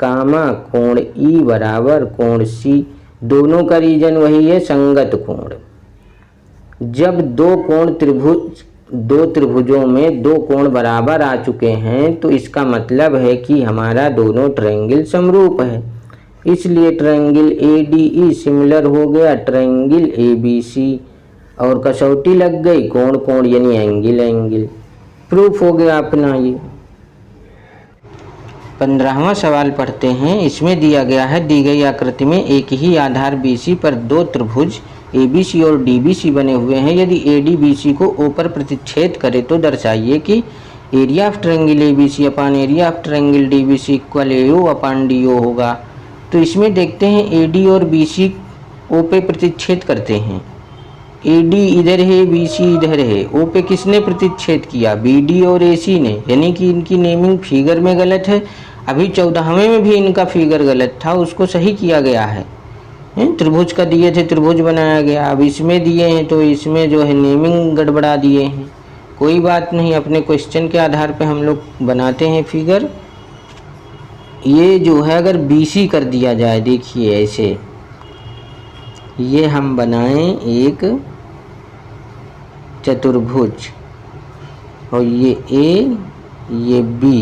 कामा कोण E बराबर कोण C। दोनों का रीजन वही है, संगत कोण। जब दो त्रिभुजों में दो कोण बराबर आ चुके हैं तो इसका मतलब है कि हमारा दोनों ट्रायंगल समरूप है। इसलिए ट्रायंगल ADE सिमिलर हो गया ट्रायंगल ABC, और कसौटी लग गई कोण कोण यानी एंगल एंगल। प्रूफ हो गया अपना ये। 15वां सवाल पढ़ते हैं। इसमें दिया गया है, दी गई आकृति में एक ही आधार BC पर दो त्रिभुज ABC और DBC बने हुए हैं। यदि AD BC को O पर प्रतिच्छेद करे तो दर्शाइए कि area of triangle ABC upon area of triangle DBC equal AO upon DO होगा। तो इसमें देखते हैं AD और BC O पे प्रतिच्छेद करते हैं। AD इधर है, BC इधर है, O पे किसने प्रतिच्छेद किया? BD और AC ने, यानी कि इनकी नेमिंग फिगर में गलत है। अभी 14वें में भी इनका फिगर गलत था, उसको सही किया गया है। त्रिभुज का दिए थे, त्रिभुज बनाया गया। अब इसमें दिए हैं तो इसमें जो है नेमिंग गड़बड़ा दिए हैं। कोई बात नहीं, अपने क्वेश्चन के आधार पे हम लोग बनाते हैं फिगर। ये जो है अगर BC कर दिया जाए, देखिए ऐसे, ये हम बनाएं एक चतुर्भुज, और ये A, ये B,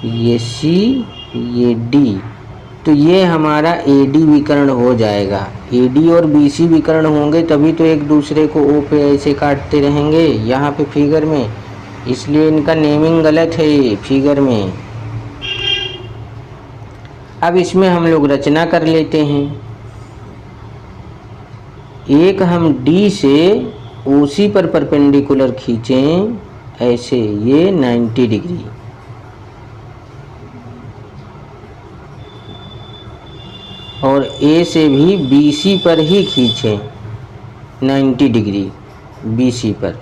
ये C, ये D, तो ये हमारा AD विकर्ण हो जाएगा। AD और BC विकर्ण होंगे तभी तो एक दूसरे को O पे ऐसे काटते रहेंगे यहाँ पे फिगर में, इसलिए इनका नेमिंग गलत है फिगर में। अब इसमें हम लोग रचना कर लेते हैं। एक हम D से OC पर परपेंडिकुलर खींचें ऐसे, ये 90 डिग्री, और A से भी BC पर ही खींचें 90 डिग्री BC पर।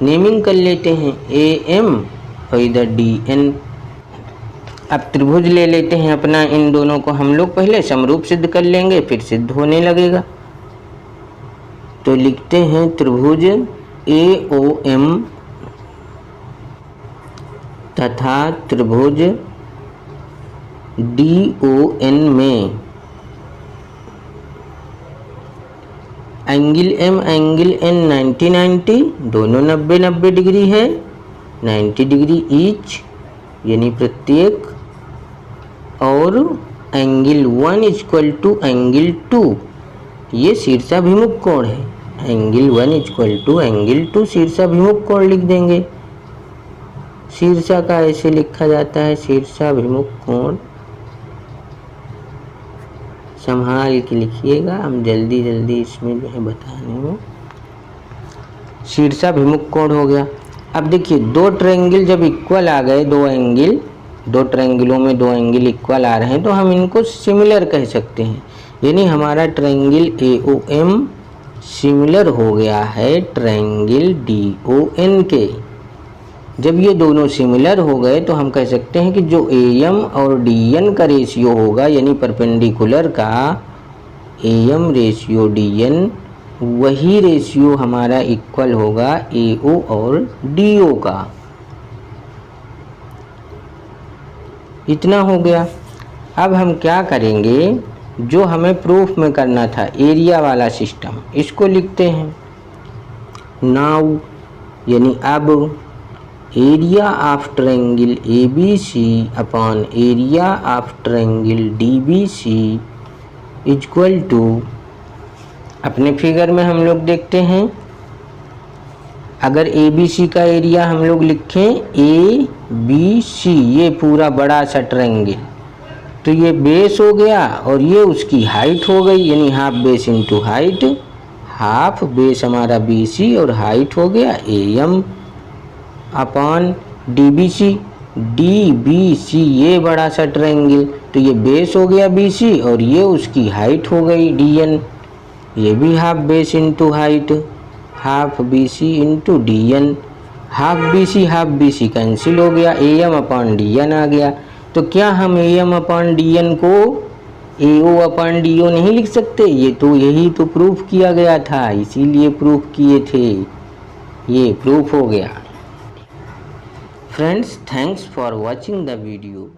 नेमिंग कर लेते हैं AM और इधर DN। अब त्रिभुज ले लेते हैं अपना, इन दोनों को हम लोग पहले समरूप सिद्ध कर लेंगे, फिर सिद्ध होने लगेगा। तो लिखते हैं त्रिभुज AOM तथा त्रिभुज DON में एंगल M एंगल N 90-90, दोनों 90-90 डिग्री है, 90 डिग्री ईच यानी प्रत्येक, और एंगल 1 इक्वल टू एंगल 2, ये शीर्षाभिमुख कोण है। एंगल 1 इक्वल टू एंगल 2 शीर्षाभिमुख कोण लिख देंगे। शीर्षा का ऐसे लिखा जाता है, शीर्षाभिमुख कोण। संभाल के लिखिएगा, हम जल्दी जल्दी इसमें जो है बताने में। शीर्षाभिमुख कोण हो गया। अब देखिए दो ट्रायंगल जब इक्वल आ गए, दो ट्रायंगलों में दो एंगल इक्वल आ रहे हैं तो हम इनको सिमिलर कह सकते हैं। यानी हमारा ट्रायंगल AOM सिमिलर हो गया है ट्रायंगल DON के। जब ये दोनों सिमिलर हो गए तो हम कह सकते हैं कि जो AM और DN का रेशियो होगा, यानी परपेंडिकुलर का AM रेशियो DN, वही रेशियो हमारा इक्वल होगा AO और DO का। इतना हो गया। अब हम क्या करेंगे, जो हमें प्रूफ में करना था एरिया वाला सिस्टम, इसको लिखते हैं। नाउ यानी अब area of triangle ABC upon area of triangle DBC equal to, अपने फिगर में हम लोग देखते हैं, अगर ABC का एरिया हम लोग लिखें ABC, ये पूरा बड़ा सा ट्रायंगल, तो ये बेस हो गया और ये उसकी हाइट हो गई, यानी half base into height. Half base हमारा BC और हाइट हो गया AM अपॉन DBC। DBC ये बड़ा सा ट्रायंगल, तो ये बेस हो गया BC और ये उसकी हाइट हो गई DN। ये भी half base into height, half BC into DN। Half BC cancel हो गया, AM अपॉन DN आ गया। तो क्या हम AM अपॉन DN को AO अपॉन DO नहीं लिख सकते? ये तो यही तो प्रूफ किया गया था, इसीलिए प्रूफ किए थे, ये प्रूफ हो गया। Friends, thanks for watching the video.